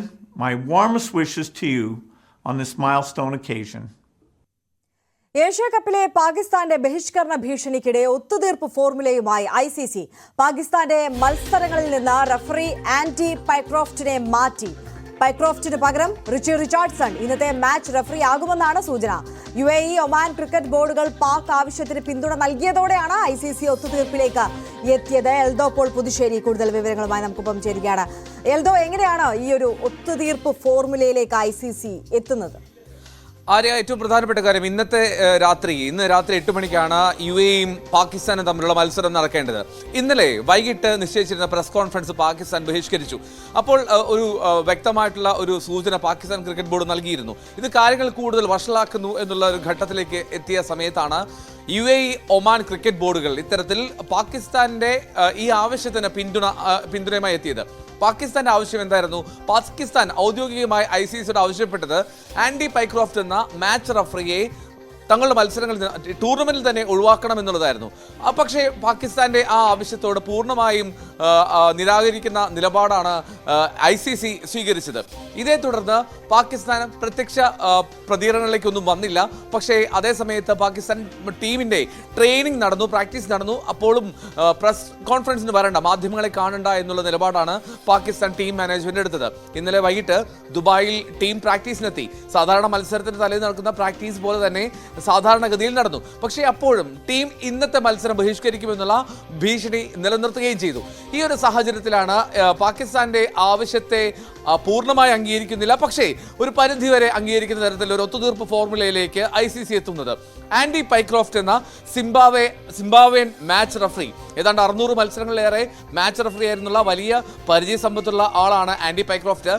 my warmest wishes to you on this milestone occasion. Asia കപ്പിലെ പാകിസ്ഥാന്റെ ബഹിഷ്കരണ ഭീഷണിക്കിടെ ഒത്തുതീർപ്പ് ഫോർമുലയുമായി ICC പാകിസ്ഥാന്റെ മത്സരങ്ങളിൽ നിന്ന് referee Andy പൈക്രോഫ്റ്റിനെ മാറ്റി. പൈക്രോഫ്റ്റിന് പകരം Richie Richardson ഇന്നത്തെ മാച്ച് റഫറി ആകുമെന്നാണ് സൂചന. UAE, ഒമാൻ ക്രിക്കറ്റ് ബോർഡുകൾ പാക് ആവശ്യത്തിന് പിന്തുണ നൽകിയതോടെയാണ് ICC ഒത്തുതീർപ്പിലേക്ക് എത്തിയത്. എൽദോ പോൾ പുതുശ്ശേരി കൂടുതൽ വിവരങ്ങളുമായി നമുക്കൊപ്പം ചേരുകയാണ്. എൽദോ, എങ്ങനെയാണ് ഈ ഒരു ഒത്തുതീർപ്പ് ഫോർമുലയിലേക്ക് ICC എത്തുന്നത്? ആര്യ, ഏറ്റവും പ്രധാനപ്പെട്ട കാര്യം ഇന്ന് രാത്രി 8 മണിക്കാണ് UAEയും പാകിസ്ഥാനും തമ്മിലുള്ള മത്സരം നടക്കേണ്ടത്. ഇന്നലെ വൈകിട്ട് നിശ്ചയിച്ചിരുന്ന പ്രസ് കോൺഫറൻസ് പാകിസ്ഥാൻ ബഹിഷ്കരിച്ചു. അപ്പോൾ ഒരു വ്യക്തമായിട്ടുള്ള ഒരു സൂചന പാകിസ്ഥാൻ ക്രിക്കറ്റ് ബോർഡ് നൽകിയിരുന്നു. ഇത് കാര്യങ്ങൾ കൂടുതൽ വഷളാക്കുന്നു എന്നുള്ള ഒരു ഘട്ടത്തിലേക്ക് എത്തിയ സമയത്താണ് UAE, ഒമാൻ ക്രിക്കറ്റ് ബോർഡുകൾ ഇത്തരത്തിൽ പാകിസ്ഥാന്റെ ഈ ആവശ്യത്തിന് പിന്തുണയുമായി എത്തിയത്. പാകിസ്ഥാന്റെ ആവശ്യം എന്തായിരുന്നു? പാകിസ്ഥാൻ ഔദ്യോഗികമായി ICCയോട് ആവശ്യപ്പെട്ടത് ആൻഡി പൈക്രോഫ്റ്റ് എന്ന മാച്ച് റഫറിയെ തങ്ങളുടെ മത്സരങ്ങളിൽ ടൂർണമെന്റിൽ തന്നെ ഒഴിവാക്കണം എന്നുള്ളതായിരുന്നു. പക്ഷേ പാകിസ്ഥാന്റെ ആ ആവശ്യത്തോട് പൂർണ്ണമായും നിരാകരിക്കുന്ന നിലപാടാണ് ICC സ്വീകരിച്ചത്. ഇതേ തുടർന്ന് പാകിസ്ഥാൻ പ്രത്യക്ഷ പ്രതികരണങ്ങളിലേക്കൊന്നും വന്നില്ല. പക്ഷേ അതേ സമയത്ത് പാകിസ്ഥാൻ ടീമിന്റെ ട്രെയിനിങ് നടന്നു, പ്രാക്ടീസ് നടന്നു. അപ്പോഴും പ്രസ് കോൺഫറൻസിന് വരണ്ട, മാധ്യമങ്ങളെ കാണണ്ട എന്നുള്ള നിലപാടാണ് പാകിസ്ഥാൻ ടീം മാനേജ്മെന്റ് എടുത്തത്. ഇന്നലെ വൈകിട്ട് ദുബായിൽ ടീം പ്രാക്ടീസിനെത്തി. സാധാരണ മത്സരത്തിന് തലേന്ന് നടക്കുന്ന പ്രാക്ടീസ് പോലെ തന്നെ സാധാരണഗതിയിൽ നടന്നു. പക്ഷേ അപ്പോഴും ടീം ഇന്നത്തെ മത്സരം ബഹിഷ്കരിക്കുമെന്നുള്ള ഭീഷണി നിലനിർത്തുകയും ചെയ്തു. ഈ ഒരു സാഹചര്യത്തിലാണ് പാകിസ്ഥാന്റെ ആവശ്യത്തെ പൂർണ്ണമായി അംഗീകരിക്കുന്നില്ല, പക്ഷേ ഒരു പരിധിവരെ അംഗീകരിക്കുന്ന തരത്തിൽ ഒരു ഒത്തുതീർപ്പ് ഫോർമുലയിലേക്ക് ICC എത്തുന്നത്. ആൻഡി പൈക്രോഫ്റ്റ് എന്ന സിംബാബ്വേൻ മാച്ച് റഫറി, ഏതാണ്ട് 600 മത്സരങ്ങളിലേറെ മാച്ച് റഫറി ആയിരുന്നുള്ള വലിയ പരിചയസമ്പത്തുള്ള ആളാണ് ആൻഡി പൈക്രോഫ്റ്റ്.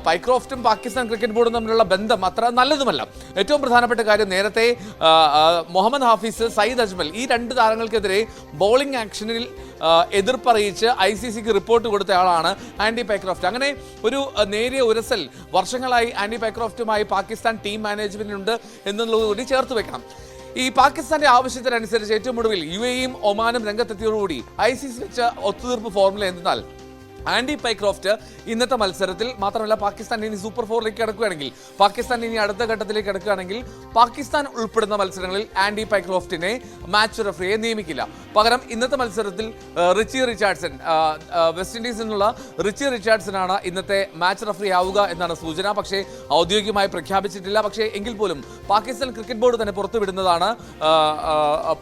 പൈക്രോഫ്റ്റും പാകിസ്ഥാൻ ക്രിക്കറ്റ് ബോർഡും തമ്മിലുള്ള ബന്ധം അത്ര നല്ലതുമല്ല. ഏറ്റവും പ്രധാനപ്പെട്ട കാര്യം, നേരത്തെ മുഹമ്മദ് ഹാഫിസ്, സയ്യിദ് അജ്മൽ ഈ 2 താരങ്ങൾക്കെതിരെ ബോളിംഗ് ആക്ഷനിൽ എതിർപ്പറിയിച്ച് ICCക്ക് റിപ്പോർട്ട് കൊടുത്ത ആളാണ് ആൻഡി പൈക്രോഫ്റ്റ്. അങ്ങനെ ഒരു നേരിയ ഉരസൽ വർഷങ്ങളായി ആൻഡി പൈക്രോഫ്റ്റുമായി പാകിസ്ഥാൻ ടീം മാനേജ്മെന്റിനുണ്ട് എന്നുള്ളത് കൂടി ചേർത്ത് വെക്കണം. ഈ പാകിസ്ഥാന്റെ ആവശ്യത്തിനനുസരിച്ച് ഏറ്റവും ഒടുവിൽ UAEയും ഒമാനും രംഗത്തെത്തിയോടുകൂടി ICC വെച്ച ഒത്തുതീർപ്പ് ഫോർമുല എന്തെന്നാൽ ആൻഡി പൈക്രോഫ്റ്റ് ഇന്നത്തെ മത്സരത്തിൽ മാത്രമല്ല, പാകിസ്ഥാൻ ഇനി സൂപ്പർ 4ലേക്ക് കടക്കുകയാണെങ്കിൽ, പാകിസ്ഥാൻ ഇനി അടുത്ത ഘട്ടത്തിലേക്ക് കടക്കുകയാണെങ്കിൽ പാകിസ്ഥാൻ ഉൾപ്പെടുന്ന മത്സരങ്ങളിൽ ആൻഡി പൈക്രോഫ്റ്റിനെ മാച്ച് റഫറിയെ നിയമിക്കില്ല. പകരം ഇന്നത്തെ മത്സരത്തിൽ റിച്ചി റിച്ചാർഡ്സൺ, വെസ്റ്റ് ഇൻഡീസിൽ നിന്നുള്ള റിച്ചി റിച്ചാർഡ്സനാണ് ഇന്നത്തെ മാച്ച് റഫറി ആവുക എന്നാണ് സൂചന. പക്ഷേ ഔദ്യോഗികമായി പ്രഖ്യാപിച്ചിട്ടില്ല. പക്ഷേ എങ്കിൽ പോലും പാകിസ്ഥാൻ ക്രിക്കറ്റ് ബോർഡ് തന്നെ പുറത്തുവിടുന്നതാണ്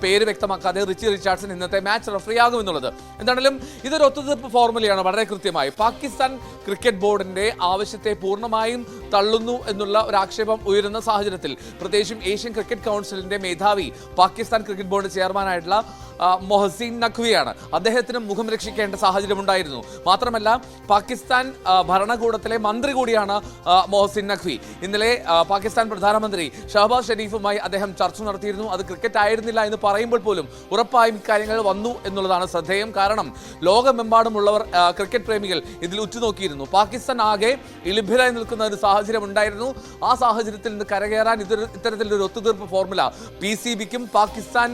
പേര് വ്യക്തമാക്കാതെ റിച്ചി റിച്ചാർഡ്സൺ ഇന്നത്തെ മാച്ച് റഫറി ആകുമെന്നുള്ളത്. എന്താണെങ്കിലും ഇതൊരു ഒത്തുതീർപ്പ് ഫോർമുലയാണ്. വളരെ കൃത്യമായി പാകിസ്ഥാൻ ക്രിക്കറ്റ് ബോർഡിന്റെ ആവശ്യത്തെ പൂർണ്ണമായും തള്ളുന്നു എന്നുള്ള ഒരു ആക്ഷേപം ഉയരുന്ന സാഹചര്യത്തിൽ, പ്രത്യേകിച്ചും ഏഷ്യൻ ക്രിക്കറ്റ് കൗൺസിലിന്റെ മേധാവി പാകിസ്ഥാൻ ക്രിക്കറ്റ് ബോർഡ് ചെയർമാനായിട്ടുള്ള മൊഹസിൻ നഖ്വിയാണ്. അദ്ദേഹത്തിന് മുഖം രക്ഷിക്കേണ്ട സാഹചര്യം ഉണ്ടായിരുന്നു. മാത്രമല്ല പാകിസ്ഥാൻ ഭരണകൂടത്തിലെ മന്ത്രി കൂടിയാണ് മൊഹസിൻ നഖ്വി. ഇന്നലെ പാകിസ്ഥാൻ പ്രധാനമന്ത്രി ഷഹബാസ് ഷെരീഫുമായി അദ്ദേഹം ചർച്ച നടത്തിയിരുന്നു. അത് ക്രിക്കറ്റ് ആയിരുന്നില്ല എന്ന് പറയുമ്പോൾ പോലും ഉറപ്പായും ഇക്കാര്യങ്ങൾ വന്നു എന്നുള്ളതാണ് ശ്രദ്ധേയം. കാരണം ലോകമെമ്പാടുമുള്ളവർ ക്രിക്കറ്റ് പ്രേമികൾ ഇതിൽ ഉറ്റുനോക്കിയിരുന്നു. പാകിസ്ഥാൻ ആകെ ഇളിഭ്യരായി നിൽക്കുന്ന ഒരു സാഹചര്യം ഉണ്ടായിരുന്നു. ആ സാഹചര്യത്തിൽ നിന്ന് കരകയറാൻ ഇത്തരത്തിലൊരു ഒത്തുതീർപ്പ് ഫോർമുല PCBക്കും പാകിസ്ഥാൻ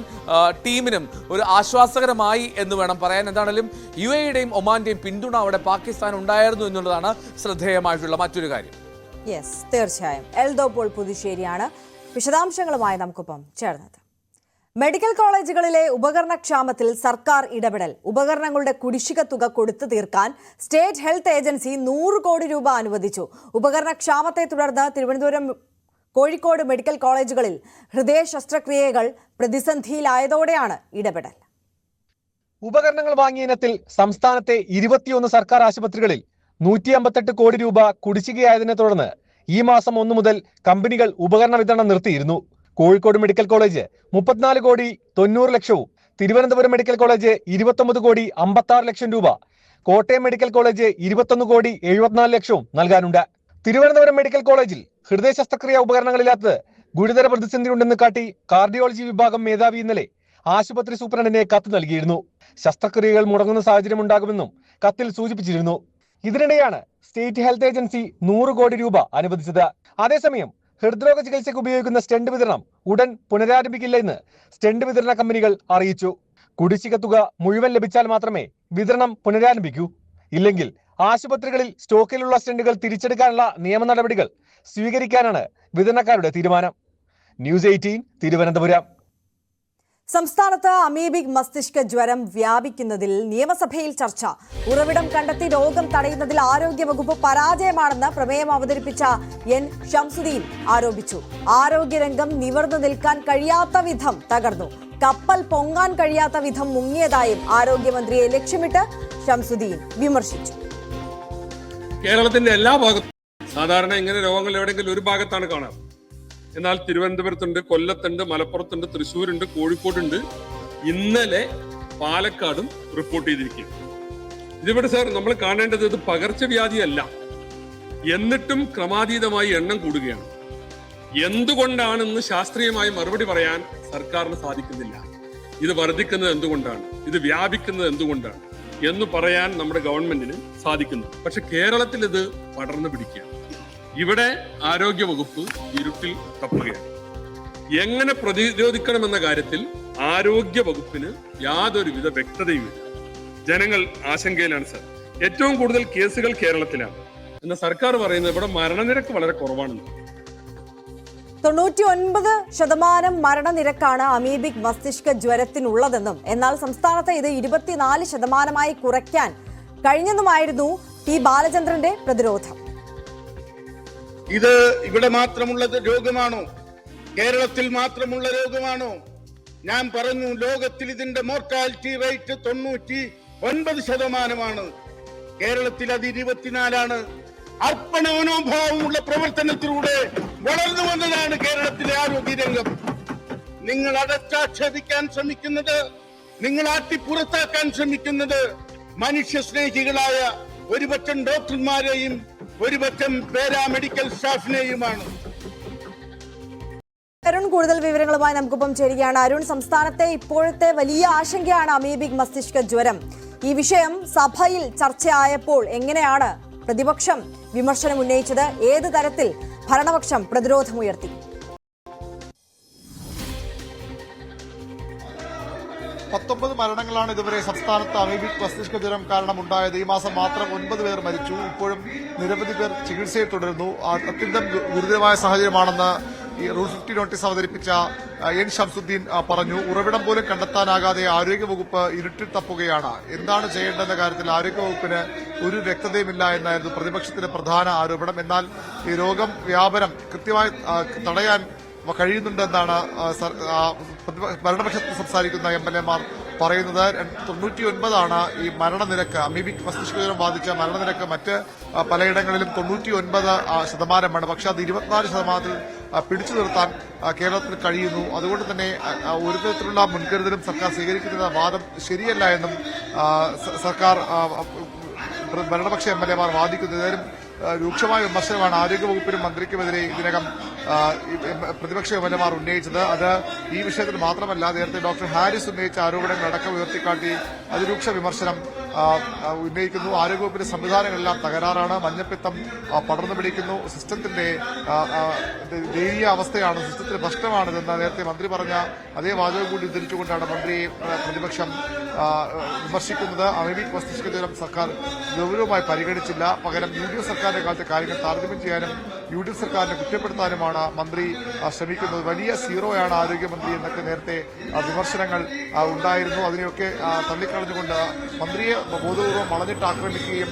ടീമിനും ഒരു ആശ്വാസകരമായി എന്ന് വേണം പറയാൻ. എന്താണെങ്കിലും UAEയുടെയും ഒമാന്റെയും പിന്തുണ അവിടെ പാകിസ്ഥാൻ ഉണ്ടായിരുന്നു എന്നുള്ളതാണ് ശ്രദ്ധേയമായിട്ടുള്ള മറ്റൊരു കാര്യം. യെസ്, തീർച്ചയായും. എൽദോ പോൾ പുതുശ്ശേരിയാണ് വിശദാംശങ്ങളുമായി നമുക്കൊപ്പം ചേർന്നത്. മെഡിക്കൽ കോളേജുകളിലെ ഉപകരണക്ഷാമത്തിൽ സർക്കാർ ഇടപെടൽ. ഉപകരണങ്ങളുടെ കുടിശ്ശിക തുക കൊടുത്തു തീർക്കാൻ സ്റ്റേറ്റ് ഹെൽത്ത് ഏജൻസി 100 കോടി രൂപ അനുവദിച്ചു. ഉപകരണക്ഷാമത്തെ തുടർന്ന് കോഴിക്കോട് മെഡിക്കൽ കോളേജുകളിൽ ഹൃദയ ശസ്ത്രക്രിയകൾ പ്രതിസന്ധിയിലായതോടെയാണ് ഇടപെടൽ. ഉപകരണങ്ങൾ വാങ്ങിയ ഇനത്തിൽ സംസ്ഥാനത്തെ 21 സർക്കാർ ആശുപത്രികളിൽ 158 കോടി രൂപ കുടിശ്ശികയായതിനെ തുടർന്ന് ഈ മാസം 1 മുതൽ കമ്പനികൾ ഉപകരണ വിതരണം നിർത്തിയിരുന്നു. കോഴിക്കോട് മെഡിക്കൽ കോളേജ് 34 കോടി 90 ലക്ഷവും, തിരുവനന്തപുരം മെഡിക്കൽ കോളേജ് 29 കോടി 56 ലക്ഷം രൂപ, കോട്ടയം മെഡിക്കൽ കോളേജ് 21 കോടി 74 ലക്ഷവും നൽകാനുണ്ട്. തിരുവനന്തപുരം മെഡിക്കൽ കോളേജിൽ ഹൃദയ ശസ്ത്രക്രിയ ഉപകരണങ്ങളില്ലാത്തത് ഗുരുതര പ്രതിസന്ധി ഉണ്ടെന്ന് കാട്ടി കാർഡിയോളജി വിഭാഗം മേധാവി ഇന്നലെ ആശുപത്രി സൂപ്രണ്ടിനെ കത്ത് നൽകിയിരുന്നു. ശസ്ത്രക്രിയകൾ മുടങ്ങുന്ന സാഹചര്യം ഉണ്ടാകുമെന്നും കത്തിൽ സൂചിപ്പിച്ചിരുന്നു. ഇതിനിടെയാണ് സ്റ്റേറ്റ് ഹെൽത്ത് ഏജൻസി 100 കോടി രൂപ അനുവദിച്ചത്. അതേസമയം ഹൃദ്രോഗ ചികിത്സയ്ക്ക് ഉപയോഗിക്കുന്ന സ്റ്റെന്റ് വിതരണം ഉടൻ പുനരാരംഭിക്കില്ല എന്ന് സ്റ്റെന്റ് വിതരണ കമ്പനികൾ അറിയിച്ചു. കുടിശ്ശിക തുക മുഴുവൻ ലഭിച്ചാൽ മാത്രമേ വിതരണം പുനരാരംഭിക്കൂ. ഇല്ലെങ്കിൽ ആശുപത്രികളിൽ സ്റ്റോക്കിലുള്ള സ്റ്റെന്റുകൾ തിരിച്ചെടുക്കാനുള്ള നിയമ നടപടികൾ സ്വീകരിക്കാനാണ് വിതരണക്കാരുടെ തീരുമാനം. ന്യൂസ് 18 തിരുവനന്തപുരം. സംസ്ഥാനത്ത് അമീബിക് മസ്തിഷ്ക ജ്വരം വ്യാപിക്കുന്നതിൽ നിയമസഭയിൽ ചർച്ച. ഉറവിടം കണ്ടെത്തി രോഗം തടയുന്നതിൽ ആരോഗ്യവകുപ്പ് പരാജയമാണെന്ന് പ്രമേയം അവതരിപ്പിച്ച N. ഷംസുദ്ദീൻ ആരോപിച്ചു. ആരോഗ്യരംഗം നിവർന്നു നിൽക്കാൻ കഴിയാത്ത വിധം തകർന്നു. കപ്പൽ പൊങ്ങാൻ കഴിയാത്ത വിധം മുങ്ങിയതായും ആരോഗ്യമന്ത്രിയെ ലക്ഷ്യമിട്ട് ഷംസുദ്ദീൻ വിമർശിച്ചു. കേരളത്തിന്റെ എല്ലാ ഭാഗത്തും സാധാരണ ഇങ്ങനെ രോഗങ്ങൾ എവിടെയെങ്കിലും ഒരു ഭാഗത്താണ് കാണാറ്. എന്നാൽ തിരുവനന്തപുരത്തുണ്ട്, കൊല്ലത്തുണ്ട്, മലപ്പുറത്തുണ്ട്, തൃശ്ശൂരുണ്ട്, കോഴിക്കോടുണ്ട്, ഇന്നലെ പാലക്കാടും റിപ്പോർട്ട് ചെയ്തിരിക്കുകയാണ്. ഇതിവിടെ സാർ നമ്മൾ കാണേണ്ടത് ഇത് പകർച്ചവ്യാധിയല്ല, എന്നിട്ടും ക്രമാതീതമായി എണ്ണം കൂടുകയാണ്. എന്തുകൊണ്ടാണെന്ന് ശാസ്ത്രീയമായി മറുപടി പറയാൻ സർക്കാരിന് സാധിക്കുന്നില്ല. ഇത് വർദ്ധിക്കുന്നത് എന്തുകൊണ്ടാണ്, ഇത് വ്യാപിക്കുന്നത് എന്തുകൊണ്ടാണ് എന്ന് പറയാൻ നമ്മുടെ ഗവൺമെന്റിന് സാധിക്കുന്നു. പക്ഷെ കേരളത്തിൽ ഇത് പടർന്നു പിടിക്കുകയാണ്. ഇവിടെ ആരോഗ്യ വകുപ്പ് ഇരുട്ടിൽ തപ്പുകയാണ്. എങ്ങനെ പ്രതിരോധിക്കണമെന്ന കാര്യത്തിൽ ആരോഗ്യ വകുപ്പിന് യാതൊരുവിധ വ്യക്തതയുമില്ല. ജനങ്ങൾ ആശങ്കയിലാണ് സർ. ഏറ്റവും കൂടുതൽ കേസുകൾ കേരളത്തിലാണ്. എന്നാൽ സർക്കാർ പറയുന്നത് ഇവിടെ മരണനിരക്ക് വളരെ കുറവാണെന്ന്. 99% മരണനിരക്കാണ് അമീബിക് മസ്തിഷ്ക ജ്വരത്തിനുള്ളതെന്നും എന്നാൽ സംസ്ഥാനത്ത് ഇത് 24% കുറയ്ക്കാൻ കഴിഞ്ഞെന്നുമായിരുന്നു ടി ബാലചന്ദ്രന്റെ പ്രതിരോധം. ഇത് ഇവിടെ മാത്രമുള്ള രോഗമാണോ? കേരളത്തിൽ മാത്രമുള്ള രോഗമാണോ? ഞാൻ പറഞ്ഞു, ലോകത്തിൽ ഇതിന്റെ മോർട്ടാലിറ്റി റേറ്റ് 99% കേരളത്തിൽ അത് 24. അർപ്പണമനോഭാവമുള്ള പ്രവർത്തനത്തിലൂടെ വളർന്നു വന്നതാണ് കേരളത്തിലെ ആരോഗ്യരംഗം. നിങ്ങൾ അടച്ചാക്ഷേപിക്കാൻ ശ്രമിക്കുന്നത്, നിങ്ങൾ ആട്ടിപ്പുറത്താക്കാൻ ശ്രമിക്കുന്നത് മനുഷ്യ സ്നേഹികളായ ഒരുപറ്റം ഡോക്ടർമാരെയും ഒരുപറ്റം പാരാമെഡിക്കൽ സ്റ്റാഫിനെയുമാണ്. അരുൺ കൂടുതൽ വിവരങ്ങളുമായി നമുക്കൊപ്പം ചേരുകയാണ്. അരുൺ, സംസ്ഥാനത്തെ ഇപ്പോഴത്തെ വലിയ ആശങ്കയാണ് അമീബിക് മസ്തിഷ്ക ജ്വരം. ഈ വിഷയം സഭയിൽ ചർച്ചയായപ്പോൾ എങ്ങനെയാണ് പ്രതിപക്ഷം വിമർശനം ഉന്നയിച്ചത്? ഏത് തരത്തിൽ ഭരണപക്ഷം പ്രതിരോധമുയർത്തി? 19 മരണങ്ങളാണ് ഇതുവരെ സംസ്ഥാനത്ത് അമീബിക് മസ്തിഷ്ക ജ്വരം കാരണമുണ്ടായത്. ഈ മാസം മാത്രം 9 പേർ മരിച്ചു. ഇപ്പോഴും നിരവധി പേർ ചികിത്സയിൽ തുടരുന്നു. അത്യന്തം ഗുരുതരമായ സാഹചര്യമാണെന്ന് ഈ റൂൾ 50 നോട്ടീസ് അവതരിപ്പിച്ച എൻ ഷംസുദ്ദീൻ പറഞ്ഞു. ഉറവിടം പോലും കണ്ടെത്താനാകാതെ ആരോഗ്യവകുപ്പ് ഇരുട്ടിൽ തപ്പുകയാണ്. എന്താണ് ചെയ്യേണ്ടെന്ന കാര്യത്തിൽ ആരോഗ്യവകുപ്പിന് ഒരു വ്യക്തതയുമില്ല എന്നായിരുന്നു പ്രതിപക്ഷത്തിന്റെ പ്രധാന ആരോപണം. എന്നാൽ ഈ രോഗം വ്യാപനം കൃത്യമായി തടയാൻ കഴിയുന്നുണ്ടെന്നാണ് ഭരണപക്ഷത്തിൽ സംസാരിക്കുന്ന എംഎൽഎമാർ പറയുന്നത്. 99 ഈ മരണനിരക്ക്, അമീബിക് മസ്തിഷ്കജ്വരം ബാധിച്ച മരണനിരക്ക് മറ്റ് പലയിടങ്ങളിലും 99%. പക്ഷെ അത് 24% പിടിച്ചു നിർത്താൻ കേരളത്തിൽ കഴിയുന്നു. അതുകൊണ്ട് തന്നെ ഒരു തരത്തിലുള്ള മുൻകരുതലും സർക്കാർ സ്വീകരിക്കുന്ന വാദം ശരിയല്ല എന്നും സർക്കാർ ഭരണപക്ഷ എംഎൽഎമാർ വാദിക്കുന്നു. ഏതായാലും രൂക്ഷമായ വിമർശനമാണ് ആരോഗ്യവകുപ്പിനും മന്ത്രിക്കുമെതിരെ ഇതിനകം പ്രതിപക്ഷ എംഎൽഎമാർ ഉന്നയിച്ചത്. അത് ഈ വിഷയത്തിൽ മാത്രമല്ല, നേരത്തെ ഡോക്ടർ ഹാരിസ് ഉന്നയിച്ച ആരോപണങ്ങൾ അടക്കം ഉയർത്തിക്കാട്ടി അതിരൂക്ഷ വിമർശനം ഉന്നയിക്കുന്നു. ആരോഗ്യവകുപ്പിന്റെ സംവിധാനങ്ങളെല്ലാം തകരാറാണ്. മഞ്ഞപ്പിത്തം പടർന്നു പിടിക്കുന്നു. സിസ്റ്റത്തിന്റെ ദയനീയ അവസ്ഥയാണ്, സിസ്റ്റത്തിന്റെ പ്രശ്നമാണിതെന്ന് നേരത്തെ മന്ത്രി പറഞ്ഞ അതേ വാചകം കൂടി ഉദ്ധരിച്ചുകൊണ്ടാണ് മന്ത്രിയെ പ്രതിപക്ഷം വിമർശിക്കുന്നത്. അമീബിക് മസ്തിഷ്ക ജ്വരം സർക്കാർ ഗൗരവമായി പരിഗണിച്ചില്ല. പകരം UDF സർക്കാരിന്റെ കാലത്തെ കാര്യങ്ങൾ താരതമ്യം ചെയ്യാനും UDF സർക്കാരിനെ കുറ്റപ്പെടുത്താനുമാണ് മന്ത്രി ശ്രമിക്കുന്നത്. വലിയ സീറോയാണ് ആരോഗ്യമന്ത്രി എന്നൊക്കെ നേരത്തെ വിമർശനങ്ങൾ ഉണ്ടായിരുന്നു. അതിനെയൊക്കെ തള്ളിക്കളഞ്ഞുകൊണ്ട് മന്ത്രിയെ ബോധപൂർവ്വം വളഞ്ഞിട്ട് ആക്രമിക്കുകയും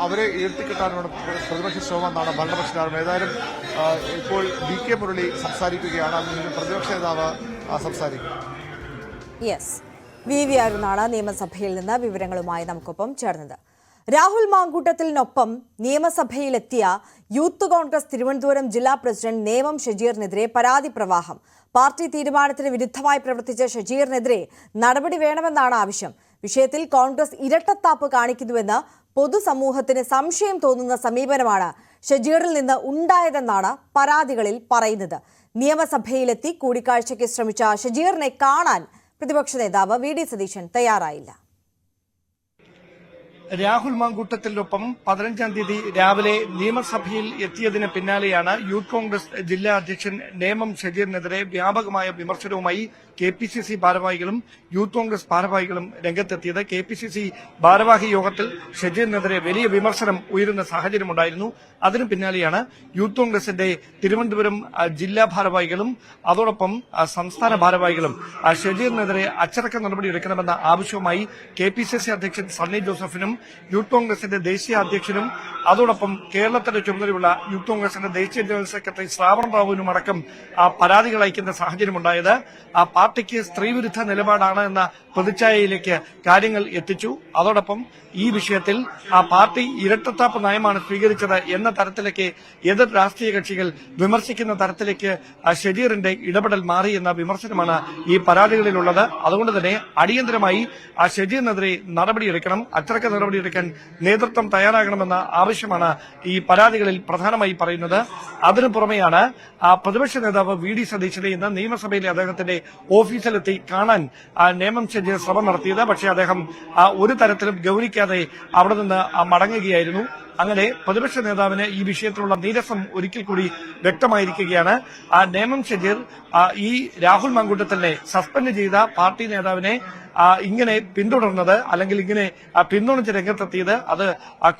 അവരെ ഉയർത്തിക്കിട്ടാനുള്ള പ്രതിപക്ഷ ശ്രമം എന്നാണ് ഭരണപക്ഷ. ഏതായാലും ഇപ്പോൾ DK മുരളി സംസാരിക്കുകയാണ്. അതിന് പ്രതിപക്ഷ നേതാവ് സംസാരിക്കും. യെസ്, VV അരുണാണ് നിയമസഭയിൽ നിന്ന് വിവരങ്ങളുമായി നമുക്കൊപ്പം ചേർന്നത്. രാഹുൽ മാങ്കൂട്ടത്തിനൊപ്പം നിയമസഭയിലെത്തിയ യൂത്ത് കോൺഗ്രസ് തിരുവനന്തപുരം ജില്ലാ പ്രസിഡന്റ് നേമം ഷജീറിനെതിരെ പരാതി പ്രവാഹം. പാർട്ടി തീരുമാനത്തിന് വിരുദ്ധമായി പ്രവർത്തിച്ച ഷജീറിനെതിരെ നടപടി വേണമെന്നാണ് ആവശ്യം. വിഷയത്തിൽ കോൺഗ്രസ് ഇരട്ടത്താപ്പ് കാണിക്കുന്നുവെന്ന് പൊതുസമൂഹത്തിന് സംശയം തോന്നുന്ന സമീപനമാണ് ഷജീറിൽ നിന്ന് ഉണ്ടായതെന്നാണ് പരാതികളിൽ പറയുന്നത്. നിയമസഭയിലെത്തി കൂടിക്കാഴ്ചയ്ക്ക് ശ്രമിച്ച ഷജീറിനെ കാണാൻ പ്രതിപക്ഷ നേതാവ് VD സതീശൻ തയ്യാറായില്ല. രാഹുൽ മാങ്കൂട്ടത്തിനൊപ്പം 15-ാം തീയതി രാവിലെ നിയമസഭയിൽ എത്തിയതിന് പിന്നാലെയാണ് യൂത്ത് കോൺഗ്രസ് ജില്ലാ അധ്യക്ഷൻ നേമം ഷജീറിനെതിരെ വ്യാപകമായ വിമർശനവുമായി KPCC ഭാരവാഹികളും യൂത്ത് കോൺഗ്രസ് ഭാരവാഹികളും രംഗത്തെത്തിയത്. KPCC ഭാരവാഹി യോഗത്തിൽ ഷജീറിനെതിരെ വലിയ വിമർശനം ഉയരുന്ന സാഹചര്യമുണ്ടായിരുന്നു. അതിനു പിന്നാലെയാണ് യൂത്ത് കോൺഗ്രസിന്റെ തിരുവനന്തപുരം ജില്ലാ ഭാരവാഹികളും അതോടൊപ്പം സംസ്ഥാന ഭാരവാഹികളും ഷജീറിനെതിരെ അച്ചടക്ക നടപടിയെടുക്കണമെന്ന ആവശ്യവുമായി KPCC അധ്യക്ഷൻ സണ്ണി ജോസഫിനും യൂത്ത് കോൺഗ്രസിന്റെ ദേശീയ അധ്യക്ഷനും അതോടൊപ്പം കേരളത്തിന്റെ ചുമതലയുള്ള യൂത്ത് കോൺഗ്രസിന്റെ ദേശീയ ജനറൽ സെക്രട്ടറി ശ്രാവൺ റാവുവിനും അടക്കം പരാതികൾ അയക്കുന്ന സാഹചര്യമുണ്ടായത്. പാർട്ടിക്ക് സ്ത്രീവിരുദ്ധ നിലപാടാണ് എന്ന പ്രതിച്ഛായയിലേക്ക് കാര്യങ്ങൾ എത്തിച്ചു. അതോടൊപ്പം ഈ വിഷയത്തിൽ പാർട്ടി ഇരട്ടത്താപ്പ് നയമാണ് സ്വീകരിച്ചത് എന്ന തരത്തിലേക്ക് എതിർ രാഷ്ട്രീയ കക്ഷികൾ വിമർശിക്കുന്ന തരത്തിലേക്ക് ഷജീറിന്റെ ഇടപെടൽ മാറി എന്ന വിമർശനമാണ് ഈ പരാതികളിലുള്ളത്. അതുകൊണ്ട് തന്നെ അടിയന്തരമായി ഷജീറിനെതിരെ നടപടിയെടുക്കണം, അച്ചടക്ക നടപടിയെടുക്കാൻ നേതൃത്വം തയ്യാറാകണമെന്ന ആവശ്യമാണ് ഈ പരാതികളിൽ പ്രധാനമായി പറയുന്നത്. അതിനു പുറമെയാണ് പ്രതിപക്ഷ നേതാവ് VD സതീശനെ ഇന്ന് നിയമസഭയിലെ അദ്ദേഹത്തിന്റെ ഓഫീസിലെത്തി കാണാൻ നേമം ഷജീർ ശ്രമം നടത്തിയത്. പക്ഷേ അദ്ദേഹം ഒരു തരത്തിലും ഗൗനിക്കാതെ അവിടെ നിന്ന് മടങ്ങുകയായിരുന്നു. അങ്ങനെ പ്രതിപക്ഷ നേതാവിന് ഈ വിഷയത്തിലുള്ള നീരസം ഒരിക്കൽ കൂടി വ്യക്തമായിരിക്കുകയാണ്. നേമം ഷജീർ ഈ രാഹുൽ മാങ്കൂട്ടത്തിനെ സസ്പെൻഡ് ചെയ്ത പാർട്ടി നേതാവിനെ ഇങ്ങനെ പിന്തുടർന്നത് അല്ലെങ്കിൽ ഇങ്ങനെ പിന്തുണച്ച് രംഗത്തെത്തിയത് അത്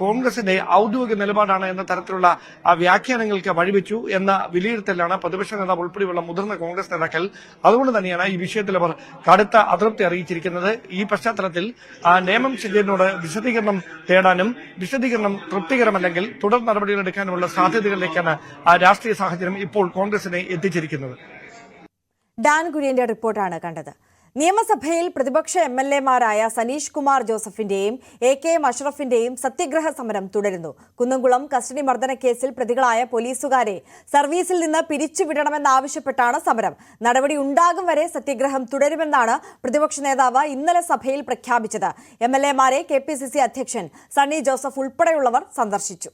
കോൺഗ്രസിന്റെ ഔദ്യോഗിക നിലപാടാണ് എന്ന തരത്തിലുള്ള വ്യാഖ്യാനങ്ങൾക്ക് വഴിവെച്ചു എന്ന വിലയിരുത്തലാണ് പ്രതിപക്ഷ നേതാവ് ഉൾപ്പെടെയുള്ള മുതിർന്ന കോൺഗ്രസ് നേതാക്കൾ. അതുകൊണ്ട് തന്നെയാണ് ഈ വിഷയത്തിൽ അവർ കടുത്ത അതൃപ്തി അറിയിച്ചിരിക്കുന്നത്. ഈ പശ്ചാത്തലത്തിൽ നേമം ഷജീറിനോട് വിശദീകരണം തേടാനും വിശദീകരണം തൃപ്തികരമല്ലെങ്കിൽ തുടർ നടപടികൾ എടുക്കാനുമുള്ള സാധ്യതകളിലേക്കാണ് രാഷ്ട്രീയ സാഹചര്യം ഇപ്പോൾ കോൺഗ്രസിനെ എത്തിച്ചിരിക്കുന്നത്. ഡാൻ കുര്യന്റെ റിപ്പോർട്ടാണ് കണ്ടത്. നിയമസഭയിൽ പ്രതിപക്ഷ എംഎൽഎമാരായ സനീഷ് കുമാർ ജോസഫിന്റെയും AK അഷ്റഫിന്റെയും സത്യഗ്രഹ സമരം തുടരുന്നു. കുന്നംകുളം കസ്റ്റഡി മർദ്ദന കേസിൽ പ്രതികളായ പോലീസുകാരെ സർവീസിൽ നിന്ന് പിരിച്ചുവിടണമെന്നാവശ്യപ്പെട്ടാണ് സമരം. നടപടി ഉണ്ടാകും വരെ സത്യഗ്രഹം തുടരുമെന്നാണ് പ്രതിപക്ഷ നേതാവ് ഇന്നലെ സഭയിൽ പ്രഖ്യാപിച്ചത്. എംഎൽഎമാരെ KPCC അധ്യക്ഷൻ സണ്ണി ജോസഫ് ഉൾപ്പെടെയുള്ളവർ സന്ദർശിച്ചു.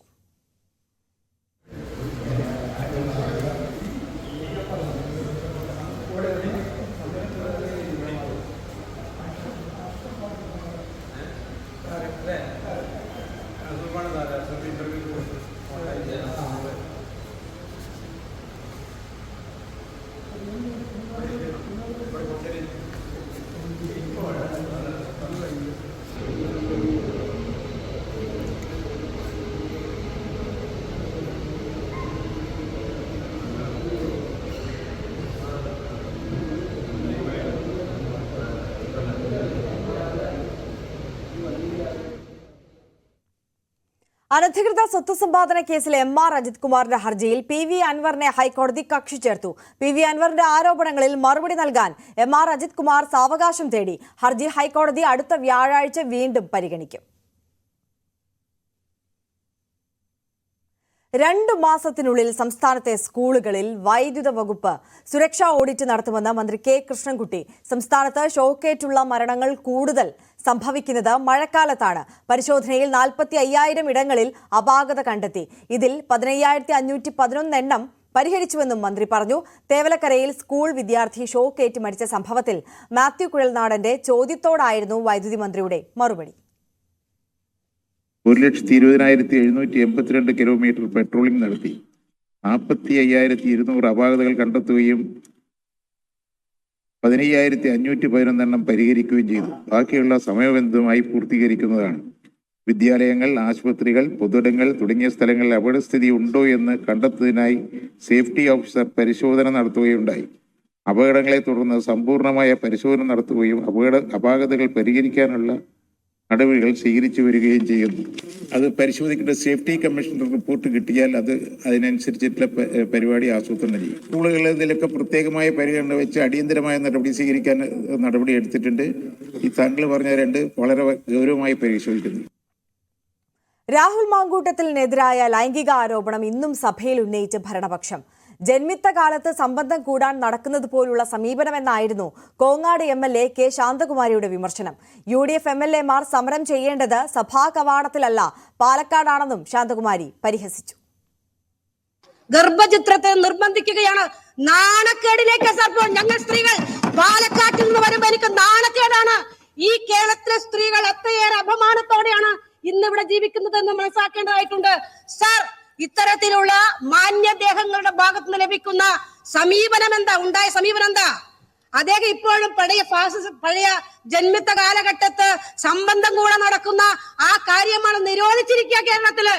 അനധികൃത സ്വത്ത് സമ്പാദന കേസിൽ MR അജിത് കുമാറിന്റെ ഹർജിയിൽ PV അൻവറിനെ ഹൈക്കോടതി കക്ഷി ചേർത്തു. PV അൻവറിന്റെ ആരോപണങ്ങളിൽ മറുപടി നൽകാൻ MR അജിത് കുമാർ സാവകാശം തേടി. ഹർജി ഹൈക്കോടതി അടുത്ത വ്യാഴാഴ്ച വീണ്ടും പരിഗണിക്കും. 2 മാസത്തിനുള്ളിൽ സംസ്ഥാനത്തെ സ്കൂളുകളിൽ വൈദ്യുത വകുപ്പ് സുരക്ഷാ ഓഡിറ്റ് നടത്തുമെന്ന് മന്ത്രി K കൃഷ്ണൻകുട്ടി. സംസ്ഥാനത്ത് ഷോക്കേറ്റുള്ള മരണങ്ങൾ കൂടുതൽ സംഭവിക്കുന്നത് മഴക്കാലത്താണ്. പരിശോധനയിൽ 45,000 ഇടങ്ങളിൽ അപാകത കണ്ടെത്തി. ഇതിൽ 15,511 എണ്ണം പരിഹരിച്ചുവെന്നും മന്ത്രി പറഞ്ഞു. തേവലക്കരയിൽ സ്കൂൾ വിദ്യാർത്ഥി ഷോക്കേറ്റ് മരിച്ച സംഭവത്തിൽ മാത്യു കുഴൽനാടന്റെ ചോദ്യത്തോടായിരുന്നു വൈദ്യുതി മന്ത്രിയുടെ മറുപടി. 1,20,782 കിലോമീറ്റർ പെട്രോളിംഗ് നടത്തി 45,200 അപാകതകൾ കണ്ടെത്തുകയും 15,511 എണ്ണം പരിഹരിക്കുകയും ചെയ്തു. ബാക്കിയുള്ള സമയബന്ധിതമായി പൂർത്തീകരിക്കുന്നതാണ്. വിദ്യാലയങ്ങൾ, ആശുപത്രികൾ, പൊതുയിടങ്ങൾ തുടങ്ങിയ സ്ഥലങ്ങളിൽ അപകടസ്ഥിതി ഉണ്ടോ എന്ന് കണ്ടെത്തുന്നതിനായി സേഫ്റ്റി ഓഫീസർ പരിശോധന നടത്തുകയുണ്ടായി. അപകടങ്ങളെ തുടർന്ന് സമ്പൂർണമായ പരിശോധന നടത്തുകയും അപാകതകൾ പരിഹരിക്കാനുള്ള നടപടികൾ സ്വീകരിച്ചു വരികയും ചെയ്യുന്നു. അത് പരിശോധിക്കേണ്ട സേഫ്റ്റി കമ്മീഷണർ റിപ്പോർട്ട് കിട്ടിയാൽ അതിനനുസരിച്ചിട്ടുള്ള പരിപാടി ആസൂത്രണം ചെയ്യും. സ്കൂളുകളിൽ ഇതിലൊക്കെ പ്രത്യേകമായ പരിഗണന വെച്ച് അടിയന്തരമായ നടപടി സ്വീകരിക്കാൻ നടപടി എടുത്തിട്ടുണ്ട്. ഈ താങ്കൾ പറഞ്ഞ 2 വളരെ ഗൗരവമായി പരിശോധിക്കുന്നു. രാഹുൽ മാങ്കൂട്ടത്തിനെതിരായ ലൈംഗിക ആരോപണം ഇന്നും സഭയിൽ ഉന്നയിച്ച് ഭരണപക്ഷം. ജന്മിത്ത കാലത്ത് സംബന്ധം കൂടാൻ നടക്കുന്നത് പോലുള്ള സമീപനമെന്നായിരുന്നു കോങ്ങാട് MLA K ശാന്തകുമാരിയുടെ വിമർശനം. UDF MLAമാർ സമരം ചെയ്യേണ്ടത് സഭാ കവാടത്തിലല്ല പാലക്കാടാണെന്നും ശാന്തകുമാരി പരിഹസിച്ചു. ഗർഭചിത്രത്തെ നിർബന്ധിക്കുകയാണ്. നാണക്കേടിലേക്ക് ഞങ്ങൾ സ്ത്രീകൾ പാലക്കാട്ടിൽ നിന്ന് വരുമ്പോൾ എനിക്ക് നാണക്കേടാണ്. ഈ കേരളത്തിലെ സ്ത്രീകൾ അത്രയേറെ അപമാനത്തോടെയാണ് ഇന്നിവിടെ ജീവിക്കുന്നതെന്ന് മനസ്സിലാക്കേണ്ടതായിട്ടുണ്ട്. സർ, ഇത്തരത്തിലുള്ള മാന്യദേഹങ്ങളുടെ ഭാഗത്ത് നിന്ന് ലഭിക്കുന്ന സമീപനം എന്താ? ഉണ്ടായ സമീപനം എന്താ? അദ്ദേഹം ഇപ്പോഴും പഴയ ജന്മിത്ത കാലഘട്ടത്ത് സംബന്ധം കൂടെ നടക്കുന്ന ആ കാര്യമാണ് നിരോധിച്ചിരിക്കുക. കേരളത്തില്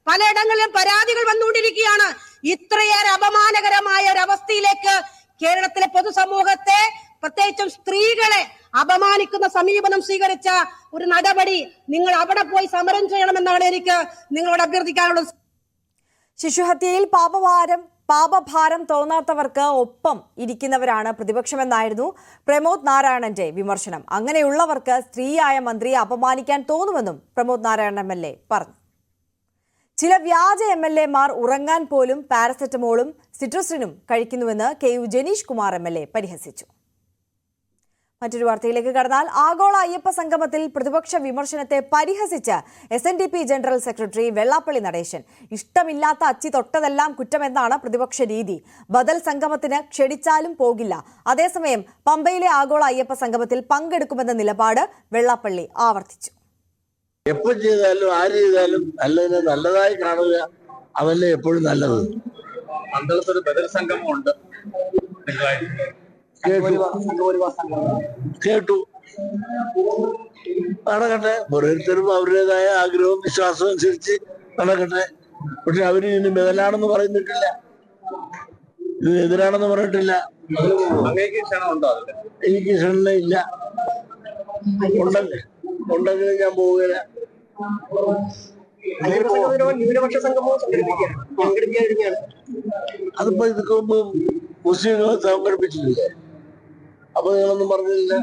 പലയിടങ്ങളിലും പരാതികൾ വന്നുകൊണ്ടിരിക്കുകയാണ്. ഇത്രയേറെ അപമാനകരമായ ഒരവസ്ഥയിലേക്ക് കേരളത്തിലെ പൊതുസമൂഹത്തെ, പ്രത്യേകിച്ചും സ്ത്രീകളെ അപമാനിക്കുന്ന സമീപനം സ്വീകരിച്ച ഒരു നടപടി നിങ്ങൾ അവിടെ പോയി സമരം ചെയ്യണമെന്നാണ് എനിക്ക് നിങ്ങളോട് അഭ്യർത്ഥിക്കാനുള്ളത്. ശിശുഹത്യയിൽ പാപഭാരം തോന്നാത്തവർക്ക് ഒപ്പം ഇരിക്കുന്നവരാണ് പ്രതിപക്ഷമെന്നായിരുന്നു പ്രമോദ് നാരായണന്റെ വിമർശനം. അങ്ങനെയുള്ളവർക്ക് സ്ത്രീയായ മന്ത്രിയെ അപമാനിക്കാൻ തോന്നുമെന്നും പ്രമോദ് നാരായണൻ MLA പറഞ്ഞു. ചില വ്യാജ MLAമാർ ഉറങ്ങാൻ പോലും പാരസെറ്റമോളും സിട്രസിനും കഴിക്കുന്നുവെന്ന് KU ജനീഷ് കുമാർ MLA പരിഹസിച്ചു. മറ്റൊരു വാർത്തയിലേക്ക് കടന്നാൽ ആഗോള അയ്യപ്പ സംഗമത്തിൽ പ്രതിപക്ഷ വിമർശനത്തെ പരിഹസിച്ച് SNDP general secretary Vellappally Natesan. ഇഷ്ടമില്ലാത്ത അച്ചി തൊട്ടതെല്ലാം കുറ്റമെന്നാണ് പ്രതിപക്ഷ രീതി. ബദൽ സംഗമത്തിന് ക്ഷണിച്ചാലും പോകില്ല. അതേസമയം പമ്പയിലെ ആഗോള അയ്യപ്പ സംഗമത്തിൽ പങ്കെടുക്കുമെന്ന നിലപാട് വെള്ളാപ്പള്ളി ആവർത്തിച്ചു. എപ്പോൾ ചെയ്താലും ആര് ചെയ്താലും നല്ലതിനെ നല്ലതായി കാണുക, അതല്ലേ എപ്പോഴും നല്ലത്. മണ്ഡലത്തൊരു ബദൽ സംഗമമുണ്ട്. കേട്ടു നടക്കട്ടെ. ഓരോരുത്തരും അവരുടേതായ ആഗ്രഹവും വിശ്വാസവും അനുസരിച്ച് നടക്കട്ടെ. പക്ഷെ അവര് ഇതിന് ബദലാണെന്ന് പറയുന്നിട്ടില്ല, ഇതിനെതിരാണെന്ന് പറഞ്ഞിട്ടില്ല. എനിക്ക് ക്ഷണ ഇല്ല. ഉണ്ടെങ്കിൽ ഞാൻ പോവുകയില്ല. അതിപ്പോ ഇതൊക്കെ മുമ്പ് മുസ്ലിങ്ങളെ സംഘടിപ്പിച്ചിട്ടില്ലേ? അപ്പൊ നിങ്ങളൊന്നും പറഞ്ഞില്ല.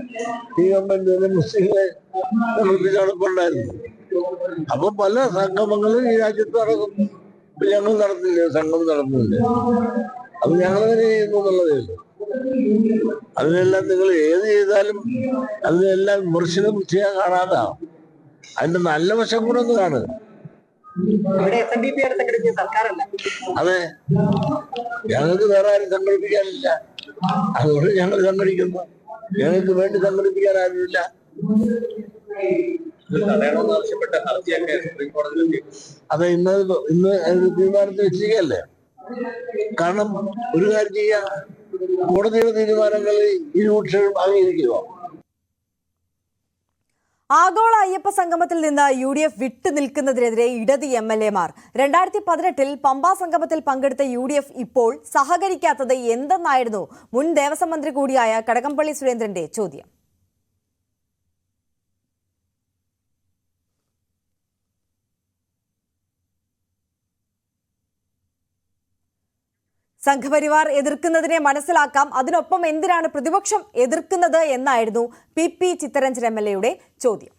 ഈ ഗവൺമെന്റ് മുസ്ലിങ്ങളെ സംഘടിപ്പിച്ചാണ് ഇപ്പൊ ഉണ്ടായിരുന്നത്. അപ്പൊ പല സംഗമങ്ങളും ഈ രാജ്യത്ത് നടക്കും. ഞങ്ങൾ നടത്തില്ല, സംഘം നടത്തുന്നില്ല. അത് ഞങ്ങളങ്ങനെ ചെയ്യുന്നു എന്നുള്ളതേ ഉള്ളൂ. അതിനെല്ലാം നിങ്ങൾ ഏത് ചെയ്താലും അതിനെല്ലാം വിമർശനം ചെയ്യാൻ കാണാതാവും. അതിന്റെ നല്ല വശം കൂടെ ഒന്ന് കാണുക. അതെ, ഞങ്ങൾക്ക് വേറെ ആരും സംഘടിപ്പിക്കാനില്ല. അതുകൊണ്ട് ഞങ്ങൾ സംഘടിക്കുന്നു. ഞങ്ങൾക്ക് വേണ്ടി സംഘടിപ്പിക്കാൻ ആരുമില്ല. അതെ, ഇന്ന് തീരുമാനത്തിൽ വെച്ചിരിക്കല്ലേ. കാരണം ഒരു കാര്യം ചെയ്യാം, കോടതിയുടെ തീരുമാനങ്ങൾ ഇരുപക്ഷവും അംഗീകരിക്കുക. ആഗോള അയ്യപ്പ സംഗമത്തിൽ നിന്ന് UDF വിട്ടു നിൽക്കുന്നതിനെതിരെ ഇടത് MLA-മാർ 2018 പമ്പാ സംഗമത്തിൽ പങ്കെടുത്ത UDF ഇപ്പോൾ സഹകരിക്കാത്തത് എന്തെന്നായിരുന്നു മുൻ ദേവസ്വം മന്ത്രി കൂടിയായ കടകംപള്ളി സുരേന്ദ്രന്റെ ചോദ്യം. സംഘപരിവാർ എതിർക്കുന്നതിനെ മനസ്സിലാക്കാം, അതിനൊപ്പം എന്തിനാണ് പ്രതിപക്ഷം എതിർക്കുന്നത് എന്നായിരുന്നു PP ചിത്തരഞ്ജൻ MLA-യുടെ ചോദ്യം.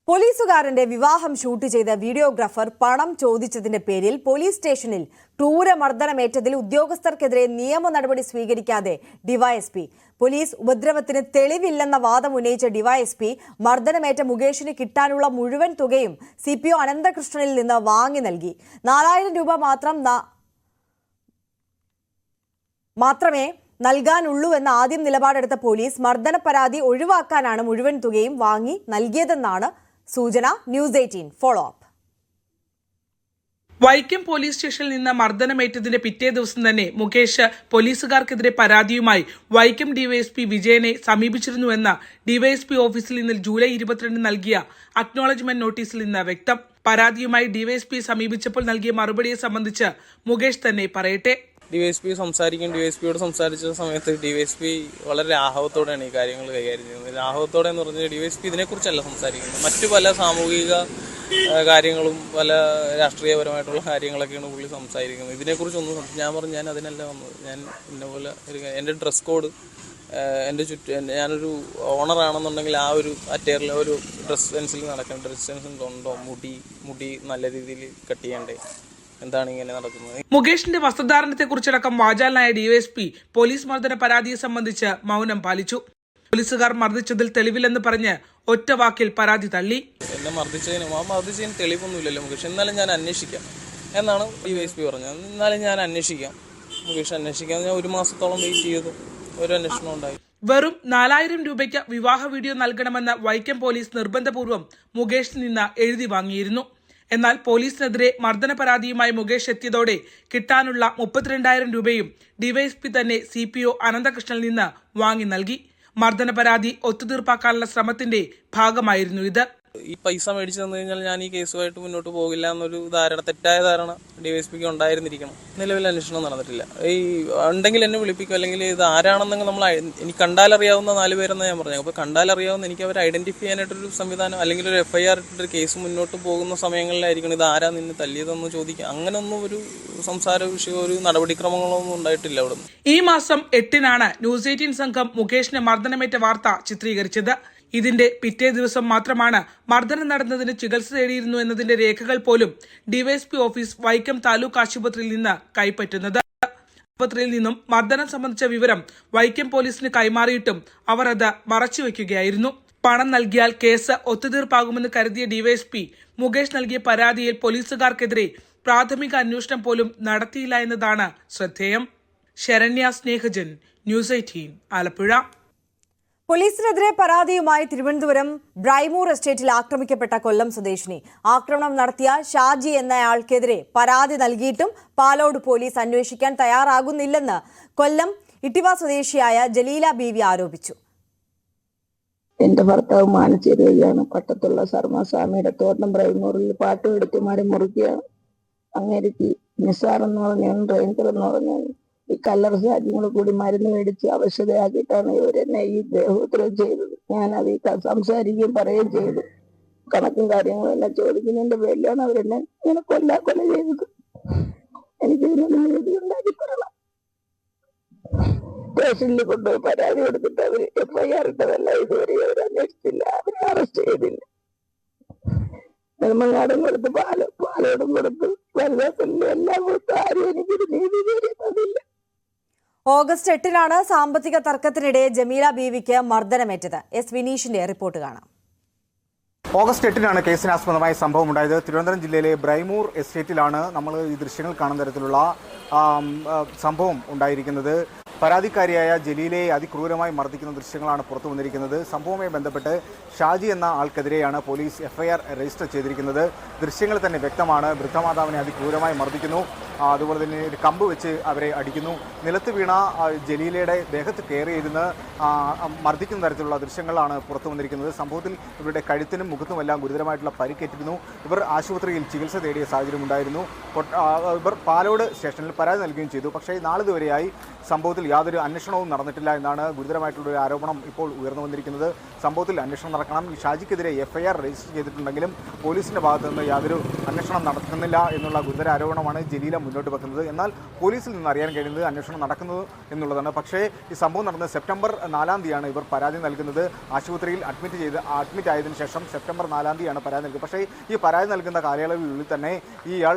പോലീസുകാരന്റെ വിവാഹം ഷൂട്ട് ചെയ്ത വീഡിയോഗ്രാഫർ പണം ചോദിച്ചതിന്റെ പേരിൽ പോലീസ് സ്റ്റേഷനിൽ ക്രൂരമർദ്ദനമേറ്റതിൽ ഉദ്യോഗസ്ഥർക്കെതിരെ നിയമ നടപടി സ്വീകരിക്കാതെ ഡിവൈഎസ്പി. പോലീസ് ഉപദ്രവത്തിന് തെളിവില്ലെന്ന വാദം ഉന്നയിച്ച ഡിവൈഎസ്പി മർദ്ദനമേറ്റ മുകേഷിന് കിട്ടാനുള്ള മുഴുവൻ തുകയും CPO അനന്തകൃഷ്ണനിൽ നിന്ന് വാങ്ങി നൽകി. 4000 രൂപ മാത്രമേ നൽകാനുള്ളൂ എന്ന ആദ്യം നിലപാടെടുത്ത പോലീസ് മർദ്ദന പരാതി ഒഴിവാക്കാനാണ് മുഴുവൻ തുകയും വാങ്ങി നൽകിയതെന്നാണ് സൂചന. News 18 follow up. Vaikom police സ്റ്റേഷനിൽ നിന്ന് മർദ്ദനമേറ്റതിന്റെ പിറ്റേ ദിവസം തന്നെ മുകേഷ് പോലീസുകാർക്കെതിരെ പരാതിയുമായി വൈക്കം ഡിവൈഎസ്പി വിജയനെ സമീപിച്ചിരുന്നുവെന്ന് ഡിവൈഎസ്പി ഓഫീസിൽ ഇന്നലെ ജൂലൈ 22 നൽകിയ അക്നോളജ്മെന്റ് നോട്ടീസിൽ നിന്ന് വ്യക്തം. പരാതിയുമായി ഡിവൈഎസ്പിയെ സമീപിച്ചപ്പോൾ നൽകിയ മറുപടിയെ സംബന്ധിച്ച് മുകേഷ് തന്നെ പറയട്ടെ. ഡിവൈഎസ്പി ഡിവൈഎസ്പിയോട് സംസാരിച്ച സമയത്ത് ഡിവൈഎസ്പി വളരെ ആഹവത്തോടെയാണ് ഈ കാര്യങ്ങൾ കൈകാര്യം ചെയ്യുന്നത്. ആഹവത്തോടെ എന്ന് പറഞ്ഞാൽ ഡിവൈഎസ്പി ഇതിനെക്കുറിച്ചല്ല സംസാരിക്കുന്നത്, മറ്റു പല സാമൂഹിക കാര്യങ്ങളും പല രാഷ്ട്രീയപരമായിട്ടുള്ള കാര്യങ്ങളൊക്കെയാണ് പുള്ളി സംസാരിക്കുന്നത്. ഇതിനെക്കുറിച്ചൊന്നും ഞാൻ പറഞ്ഞു, ഞാൻ അതിനല്ല വന്നത്. ഞാൻ ഇന്നപോലെ എൻ്റെ ഡ്രസ് കോഡ്, എൻ്റെ ഞാനൊരു ഓണറാണെന്നുണ്ടെങ്കിൽ ആ ഒരു അറ്റയറിൽ ഒരു ഡ്രസ് സെൻസിൽ നടക്കണം. ഡ്രസ് സെൻസ് ഉണ്ടോ, മുടി നല്ല രീതിയിൽ കട്ട് ചെയ്യണ്ടേ, എന്താണ് ഇങ്ങനെ നടക്കുന്നത്? മുകേഷിന്റെ വസ്ത്രധാരണത്തെക്കുറിച്ചടക്കം വാചാലനായ ഡിവൈഎസ്പി പോലീസ് മർദ്ദന പരാതിയെ സംബന്ധിച്ച് മൗനം പാലിച്ചു. പോലീസുകാർ മർദ്ദിച്ചതിൽ തെളിവില്ലെന്ന് പറഞ്ഞ് ഒറ്റ വാക്കിൽ പരാതി തള്ളി. എന്നെ മർദ്ദിച്ചതിന് തെളിവൊന്നുമില്ലല്ലോ മുകേഷ്, എന്നാലും ഞാൻ അന്വേഷിക്കാം എന്നാണ് ഡിവൈഎസ്പി പറഞ്ഞത്. എന്നാലും ഞാൻ അന്വേഷിക്കാം, മുകേഷ് അന്വേഷിക്കാം. ഞാൻ 1 മാസത്തോളം വെയിറ്റ് ചെയ്തു, ഒരു അന്വേഷണം ഉണ്ടായി. വെറും 4000 രൂപയ്ക്ക് വിവാഹ വീഡിയോ നൽകണമെന്ന് വൈക്കം പോലീസ് നിർബന്ധപൂർവ്വം മുകേഷിൽ നിന്ന് എഴുതി വാങ്ങിയിരുന്നു. എന്നാൽ പോലീസിനെതിരെ മർദ്ദന പരാതിയുമായി മുകേഷ് എത്തിയതോടെ കിട്ടാനുള്ള 32,000 രൂപയും ഡിവൈഎസ്പി തന്നെ CPO അനന്തകൃഷ്ണനിൽ നിന്ന് വാങ്ങി നൽകി. മർദ്ദന പരാതി ഒത്തുതീർപ്പാക്കാനുള്ള ശ്രമത്തിന്റെ ഭാഗമായിരുന്നു ഇത്. ഈ പൈസ മേടിച്ചു തന്നു കഴിഞ്ഞാൽ ഞാൻ ഈ കേസുമായിട്ട് മുന്നോട്ട് പോകില്ല എന്നൊരു തെറ്റായ ധാരണ ഡിവൈഎസ്പിക്ക് ഉണ്ടായിരുന്നിരിക്കണം. നിലവിൽ അന്വേഷണം നടന്നിട്ടില്ല. ഈ ഉണ്ടെങ്കിൽ എന്നെ വിളിപ്പിക്കും, അല്ലെങ്കിൽ ഇത് ആരാണെന്നെങ്കിൽ നമ്മൾ എനിക്ക് കണ്ടാലറിയാവുന്ന 4 പേരെന്ന് ഞാൻ പറഞ്ഞു. അപ്പോൾ കണ്ടാലറിയാവുന്ന എനിക്ക് അവരെ ഐഡന്റിഫൈ ചെയ്യാനായിട്ടൊരു സംവിധാനം, അല്ലെങ്കിൽ ഒരു FIR ഇട്ടൊരു കേസ് മുന്നോട്ട് പോകുന്ന സമയങ്ങളിലായിരിക്കണം ഇത് ആരാ നിന്ന് തല്ലിയതെന്ന് ചോദിക്കുക. അങ്ങനെയൊന്നും ഒരു സംസാര വിഷയം, ഒരു നടപടിക്രമങ്ങളൊന്നും ഉണ്ടായിട്ടില്ല അവിടെ. ഈ മാസം 8-നാണ് ന്യൂസ് 18 സംഘം മുകേഷിന് മർദ്ദനമേറ്റ വാർത്ത ചിത്രീകരിച്ചത്. ഇതിന്റെ പിറ്റേ ദിവസം മാത്രമാണ് മർദ്ദനം നടന്നതിന് ചികിത്സ തേടിയിരുന്നു എന്നതിന്റെ രേഖകൾ പോലും ഡിവൈഎസ്പി ഓഫീസ് വൈക്കം താലൂക്ക് ആശുപത്രിയിൽ നിന്ന് കൈപ്പറ്റുന്നത്. ആശുപത്രിയിൽ നിന്നും മർദ്ദനം സംബന്ധിച്ച വിവരം വൈക്കം പോലീസിന് കൈമാറിയിട്ടും അവർ അത് മറച്ചുവെക്കുകയായിരുന്നു. പണം നൽകിയാൽ കേസ് ഒത്തുതീർപ്പാകുമെന്ന് കരുതിയ ഡിവൈഎസ്പി മുകേഷ് നൽകിയ പരാതിയിൽ പോലീസുകാർക്കെതിരെ പ്രാഥമിക അന്വേഷണം പോലും നടത്തിയില്ല എന്നതാണ് ശ്രദ്ധേയം. ശരണ്യ സ്നേഹജൻ, ന്യൂസ് 18 ആലപ്പുഴ. പോലീസിനെതിരെ പരാതിയുമായി തിരുവനന്തപുരം ബ്രൈമൂർ എസ്റ്റേറ്റിൽ ആക്രമിക്കപ്പെട്ട കൊല്ലം സ്വദേശിനി. ആക്രമണം നടത്തിയ ഷാജി എന്നയാൾക്കെതിരെ പരാതി നൽകിയിട്ടും പാലോട് പോലീസ് അന്വേഷിക്കാൻ തയ്യാറാകുന്നില്ലെന്ന് കൊല്ലം ഇട്ടിവ സ്വദേശിയായ ജലീല ബീവി ആരോപിച്ചു. എന്റെ ഭർത്താവ് മാനസിക രോഗിയാണ്. പട്ടത്തുള്ള സർമ്മസ്വാമിയുടെ തോട്ടം ബ്രൈമൂറിൽ പാട്ടും എടുത്ത് മരം മുറിക്കുകയാണ്. അങ്ങേക്ക് നിസാർ എന്ന് പറഞ്ഞാൽ റേഞ്ചർ എന്ന് പറഞ്ഞാൽ ഈ കല്ലർ സാധ്യങ്ങൾ കൂടി മരുന്ന് മേടിച്ച് അവശതയാക്കിയിട്ടാണ് ഇവരെന്നെ ഈ ദേഹോത്തരം ചെയ്തത്. ഞാൻ അത് സംസാരിക്കുകയും പറയുകയും ചെയ്തു. കണക്കും കാര്യങ്ങളും എല്ലാം ചോദിക്കുന്നതിന്റെ പേരിലാണ് അവരെന്നെ ഇങ്ങനെ കൊല്ല ചെയ്തത്. എനിക്ക് ഇതിനൊരു നീതി ഉണ്ടാക്കി തരണം. സ്റ്റേഷനിൽ കൊണ്ടുപോയി പരാതി കൊടുത്തിട്ട് അവർ FIR ഇട്ടതല്ല, ഇതുവരെ അവർ അന്വേഷിച്ചില്ല, അവരെ അറസ്റ്റ് ചെയ്തില്ല. നെടുമങ്ങാടും കൊടുത്ത് പാലോടും കൊടുത്ത് വലുതാപ്പള്ളിയും എല്ലാം കൊടുത്ത് ആരും എനിക്കൊരു നീതി തന്നില്ല. ഓഗസ്റ്റ് 8-നാണ് സാമ്പത്തിക തർക്കത്തിനിടെ ജമീല ബീവിക്ക് മർദ്ദനമേറ്റത്. എസ് വിനീഷിന്റെ റിപ്പോർട്ട് കാണാം. ഓഗസ്റ്റ് 8-നാണ് കേസിനാസ്പദമായ സംഭവം ഉണ്ടായത്. തിരുവനന്തപുരം ജില്ലയിലെ ബ്രൈമൂർ എസ്റ്റേറ്റിലാണ് നമ്മൾ ഈ ദൃശ്യങ്ങൾ കാണുന്ന തരത്തിലുള്ള സംഭവം ഉണ്ടായിരിക്കുന്നത്. പരാതിക്കാരിയായ ജലീലയെ അതിക്രൂരമായി മർദ്ദിക്കുന്ന ദൃശ്യങ്ങളാണ് പുറത്തു വന്നിരിക്കുന്നത്. സംഭവവുമായി ബന്ധപ്പെട്ട് ഷാജി എന്ന ആൾക്കെതിരെയാണ് പോലീസ് FIR രജിസ്റ്റർ ചെയ്തിരിക്കുന്നത്. ദൃശ്യങ്ങൾ തന്നെ വ്യക്തമാണ്. വൃദ്ധമാതാവിനെ അതിക്രൂരമായി മർദ്ദിക്കുന്നു, അതുപോലെ തന്നെ ഒരു കമ്പ് വെച്ച് അവരെ അടിക്കുന്നു. നിലത്ത് വീണ ജലീലയുടെ ദേഹത്ത് കയറിയിരുന്ന് മർദ്ദിക്കുന്ന തരത്തിലുള്ള ദൃശ്യങ്ങളാണ് പുറത്തു വന്നിരിക്കുന്നത്. സംഭവത്തിൽ ഇവരുടെ കഴുത്തിനും മുഖത്തുമെല്ലാം ഗുരുതരമായിട്ടുള്ള പരിക്കേറ്റിരുന്നു. ഇവർ ആശുപത്രിയിൽ ചികിത്സ തേടിയ സാഹചര്യമുണ്ടായിരുന്നു. ഇവർ പാലോട് സ്റ്റേഷനിൽ പരാതി നൽകുകയും ചെയ്തു. പക്ഷേ നാളിതുവരെയായി സംഭവത്തിൽ യാതൊരു അന്വേഷണവും നടന്നിട്ടില്ല എന്നാണ് ഗുരുതരമായിട്ടുള്ള ഒരു ആരോപണം ഇപ്പോൾ ഉയർന്നു വന്നിരിക്കുന്നത്. സംഭവത്തിൽ അന്വേഷണം നടക്കണം. ഈ ഷാജിക്കെതിരെ FIR രജിസ്റ്റർ ചെയ്തിട്ടുണ്ടെങ്കിലും പോലീസിന്റെ ഭാഗത്തു നിന്ന് യാതൊരു അന്വേഷണം നടക്കുന്നില്ല എന്നുള്ള ഗുരുതര ആരോപണമാണ് ജലീല മുന്നോട്ട് വെക്കുന്നത്. എന്നാൽ പോലീസിൽ നിന്ന് അറിയാൻ കഴിയുന്നത് അന്വേഷണം നടക്കുന്നത് എന്നുള്ളതാണ്. പക്ഷേ ഈ സംഭവം നടന്നത് സെപ്റ്റംബർ 4-ാം തീയതിയാണ് ഇവർ പരാതി നൽകുന്നത്. ആശുപത്രിയിൽ അഡ്മിറ്റ് ആയതിനു ശേഷം സെപ്റ്റംബർ 4-ാം തീയതിയാണ് പരാതി നൽകുന്നത്. പക്ഷേ ഈ പരാതി നൽകുന്ന കാലയളവിനുള്ളിൽ തന്നെ ഇയാൾ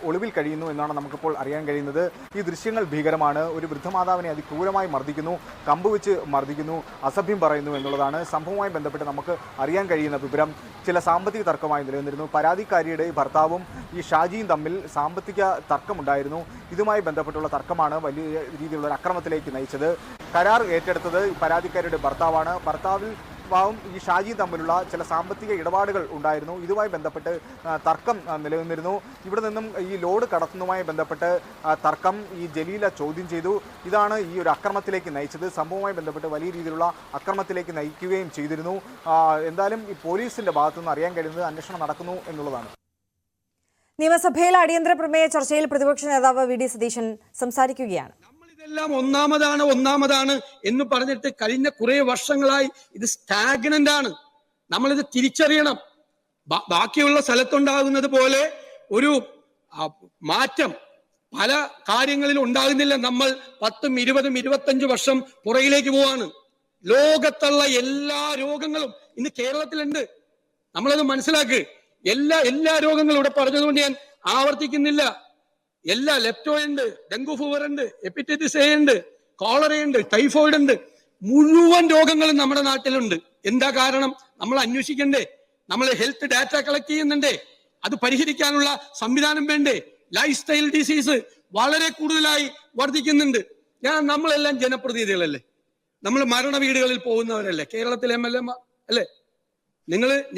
ഒളിവിൽ കഴിയുന്നു എന്നാണ് നമുക്കിപ്പോൾ അറിയാൻ കഴിയുന്നത്. ഈ ദൃശ്യങ്ങൾ ഭീകരമാണ്. ഒരു വൃദ്ധമാതാവിനെ അതിക്രൂരമായി മർദ്ദിക്കുന്നു, കമ്പ് വെച്ച് മർദ്ദിക്കുന്നു, അസഭ്യം പറയുന്നു എന്നുള്ളതാണ്. സംഭവവുമായി ബന്ധപ്പെട്ട് നമുക്ക് അറിയാൻ കഴിയുന്ന വിവരം ചില സാമ്പത്തിക തർക്കമായി നിലനിന്നിരുന്നു. പരാതിക്കാരിയുടെ ഭർത്താവും ഈ ഷാജിയും തമ്മിൽ സാമ്പത്തിക തർക്കമുണ്ടായിരുന്നു. ഇതുമായി ബന്ധപ്പെട്ടുള്ള തർക്കമാണ് വലിയ രീതിയിലുള്ള ഒരു അക്രമത്തിലേക്ക് നയിച്ചത്. കരാർ ഏറ്റെടുത്തത് പരാതിക്കാരിയുടെ ഭർത്താവാണ്. ഭർത്താവും ഈ ഷാജിയും തമ്മിലുള്ള ചില സാമ്പത്തിക ഇടപാടുകൾ ഉണ്ടായിരുന്നു. ഇതുമായി ബന്ധപ്പെട്ട് തർക്കം നിലനിന്നിരുന്നു. ഇവിടെ നിന്നും ഈ ലോഡ് കടത്തുന്നതുമായി ബന്ധപ്പെട്ട് തർക്കം ഈ ജലീല ചോദ്യം ചെയ്തു. ഇതാണ് ഈ ഒരു അക്രമത്തിലേക്ക് നയിച്ചത്. സംഭവവുമായി ബന്ധപ്പെട്ട് വലിയ രീതിയിലുള്ള അക്രമത്തിലേക്ക് നയിക്കുകയും ചെയ്തിരുന്നു. എന്തായാലും ഈ പോലീസിന്റെ ഭാഗത്തുനിന്ന് അറിയാൻ കഴിയുന്നത് അന്വേഷണം നടക്കുന്നു എന്നുള്ളതാണ്. നിയമസഭയിൽ അടിയന്തര പ്രമേയ ചർച്ചയിൽ പ്രതിപക്ഷ നേതാവ് VD സതീശൻ സംസാരിക്കുകയാണ്. ഇതെല്ലാം ഒന്നാമതാണ് എന്ന് പറഞ്ഞിട്ട് കഴിഞ്ഞ കുറെ വർഷങ്ങളായി ഇത് സ്റ്റാഗ്നന്റ് ആണ്. നമ്മളിത് തിരിച്ചറിയണം. ബാക്കിയുള്ള സ്ഥലത്തുണ്ടാകുന്നത് പോലെ ഒരു മാറ്റം പല കാര്യങ്ങളിലും ഉണ്ടാകുന്നില്ല. നമ്മൾ 10, 20, 25 വർഷം പുറകിലേക്ക് പോവാണ്. ലോകത്തുള്ള എല്ലാ രോഗങ്ങളും ഇന്ന് കേരളത്തിലുണ്ട്. നമ്മളത് മനസ്സിലാക്ക്. എല്ലാ രോഗങ്ങളും ഇവിടെ പറഞ്ഞതുകൊണ്ട് ഞാൻ ആവർത്തിക്കുന്നില്ല. എല്ലാ ലെപ്റ്റോയിഡ് ഉണ്ട്, ഡെങ്കു ഫീവർ ഉണ്ട്, ഹെപ്പറ്റൈറ്റിസ് A ഉണ്ട്, കോളറയുണ്ട്, ടൈഫോയിഡ് ഉണ്ട്, മുഴുവൻ രോഗങ്ങളും നമ്മുടെ നാട്ടിലുണ്ട്. എന്താ കാരണം? നമ്മൾ അന്വേഷിക്കണ്ടേ? നമ്മൾ ഹെൽത്ത് ഡാറ്റ കളക്ട് ചെയ്യുന്നുണ്ടേ? അത് പരിഹരിക്കാനുള്ള സംവിധാനം വേണ്ടേ? ലൈഫ് സ്റ്റൈൽ ഡിസീസ് വളരെ കൂടുതലായി വർദ്ധിക്കുന്നുണ്ട്. നമ്മളെല്ലാം ജനപ്രതിനിധികളല്ലേ? നമ്മൾ മരണ വീടുകളിൽ പോകുന്നവരല്ലേ? കേരളത്തിലെ MLA അല്ലേ?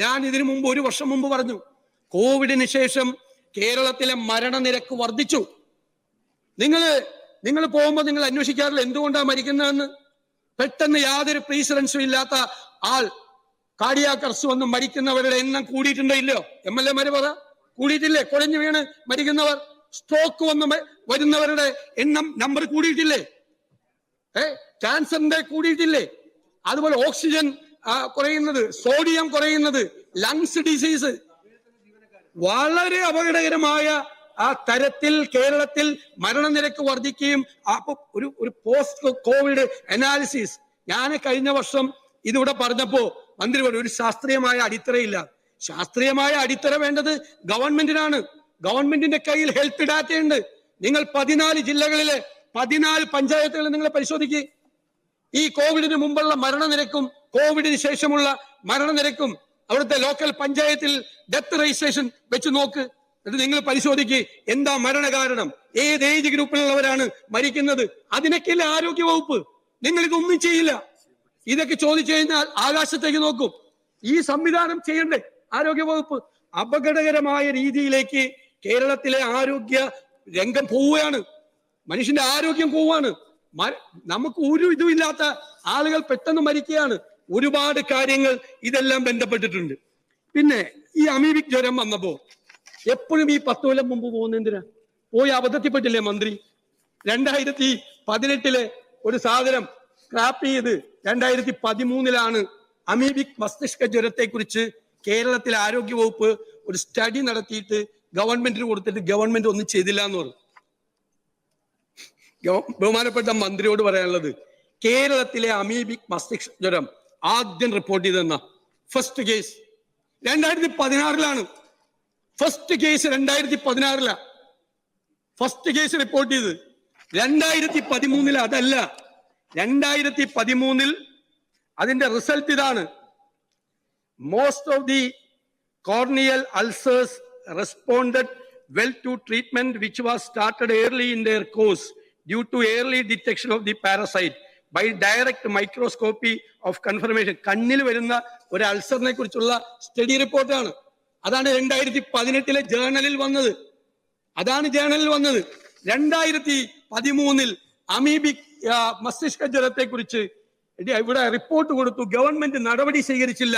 ഞാൻ ഇതിനു മുമ്പ് 1 വർഷം മുമ്പ് പറഞ്ഞു, കോവിഡിന് ശേഷം കേരളത്തിലെ മരണനിരക്ക് വർദ്ധിച്ചു. നിങ്ങൾ പോകുമ്പോൾ നിങ്ങൾ അന്വേഷിക്കാറില്ല എന്തുകൊണ്ടാണ് മരിക്കുന്നതെന്ന്? പെട്ടെന്ന് യാതൊരു പ്രീസിഡൻസും ഇല്ലാത്ത ആൾ കാർഡിയാക് അറസ്റ്റ് വന്ന് മരിക്കുന്നവരുടെ എണ്ണം കൂടിയിട്ടുണ്ടോ ഇല്ലയോ? MLA പറ, കൂടിയിട്ടില്ലേ? കുഴഞ്ഞു വീണ് മരിക്കുന്നവർ, സ്ട്രോക്ക് വന്ന് വരുന്നവരുടെ നമ്പർ കൂടിയിട്ടില്ലേ? ക്യാൻസറിന്റെ കൂടിയിട്ടില്ലേ? അതുപോലെ ഓക്സിജൻ കുറയുന്നത്, സോഡിയം കുറയുന്നത്, ലങ്സ് ഡിസീസ്, വളരെ അപകടകരമായ തരത്തിൽ കേരളത്തിൽ മരണനിരക്ക് വർദ്ധിക്കുകയും ഒരു പോസ്റ്റ് കോവിഡ് അനാലിസിസ് ഞാൻ കഴിഞ്ഞ വർഷം ഇതിവിടെ പറഞ്ഞപ്പോ മന്ത്രി പറഞ്ഞു ഒരു ശാസ്ത്രീയമായ അടിത്തറയില്ല. ശാസ്ത്രീയമായ അടിത്തറ വേണ്ടത് ഗവൺമെന്റിനാണ്. ഗവൺമെന്റിന്റെ കയ്യിൽ ഹെൽത്ത് ഡാറ്റയുണ്ട്. നിങ്ങൾ 14 ജില്ലകളിലെ 14 പഞ്ചായത്തുകൾ നിങ്ങൾ പരിശോധിക്കുക. ഈ കോവിഡിന് മുമ്പുള്ള മരണനിരക്കും കോവിഡിന് ശേഷമുള്ള മരണനിരക്കും അവിടുത്തെ ലോക്കൽ പഞ്ചായത്തിൽ ഡെത്ത് രജിസ്ട്രേഷൻ വെച്ച് നോക്ക്. എന്നിട്ട് നിങ്ങൾ പരിശോധിക്കുക എന്താ മരണ കാരണം, ഏത് ഏജ് ഗ്രൂപ്പിലുള്ളവരാണ് മരിക്കുന്നത്. അതിനൊക്കെയല്ലേ ആരോഗ്യ വകുപ്പ്. നിങ്ങൾ ഇതൊന്നും ചെയ്യില്ല. ഇതൊക്കെ ചോദിച്ചു കഴിഞ്ഞാൽ ആകാശത്തേക്ക് നോക്കും. ഈ സംവിധാനം ചെയ്യണ്ടേ ആരോഗ്യവകുപ്പ്? അപകടകരമായ രീതിയിലേക്ക് കേരളത്തിലെ ആരോഗ്യ രംഗം പോവുകയാണ്. മനുഷ്യന്റെ ആരോഗ്യം പോവുകയാണ്. നമുക്ക് ഒരു ഇതുമില്ലാത്ത ആളുകൾ പെട്ടെന്ന് മരിക്കുകയാണ്. ഒരുപാട് കാര്യങ്ങൾ ഇതെല്ലാം ബന്ധപ്പെട്ടിട്ടുണ്ട്. പിന്നെ ഈ അമീബിക് ജ്വരം വന്നപ്പോ എപ്പോഴും ഈ 10 കൊല്ലം മുമ്പ് പോകുന്ന എന്തിനാ? പോയി അബദ്ധത്തിൽപ്പെട്ടില്ലേ മന്ത്രി? 2018 ഒരു സാധനം സ്ക്രാപ്പ് ചെയ്ത് 2013 അമീബിക് മസ്തിഷ്ക ജ്വരത്തെ കുറിച്ച് കേരളത്തിലെ ആരോഗ്യവകുപ്പ് ഒരു സ്റ്റഡി നടത്തിയിട്ട് ഗവൺമെന്റിന് കൊടുത്തിട്ട് ഗവൺമെന്റ് ഒന്നും ചെയ്തില്ല എന്ന് പറഞ്ഞു. ബഹുമാനപ്പെട്ട മന്ത്രിയോട് പറയാനുള്ളത്, കേരളത്തിലെ അമീബിക് മസ്തിഷ്ക ജ്വരം ആദ്യം റിപ്പോർട്ട് ചെയ്തെന്ന first case 2016 first case 2016 first case report ചെയ്ത് 2013 അതല്ല. 2013 അതിന്റെ റിസൾട്ട് ഇതാണ്. Most of the corneal ulcers responded well to treatment which was started early in their course due to early detection of the parasite by direct microscopy of confirmation. കണ്ണിൽ വരുന്ന ഒരു അൾസറിനെ കുറിച്ചുള്ള study റിപ്പോർട്ടാണ്. അതാണ് 2018 ജേർണലിൽ വന്നത്. 2013 അമീബിക് മസ്തിഷ്ക ജ്വരത്തെ കുറിച്ച് ഇവിടെ റിപ്പോർട്ട് കൊടുത്തു. ഗവൺമെന്റ് നടപടി സ്വീകരിച്ചില്ല.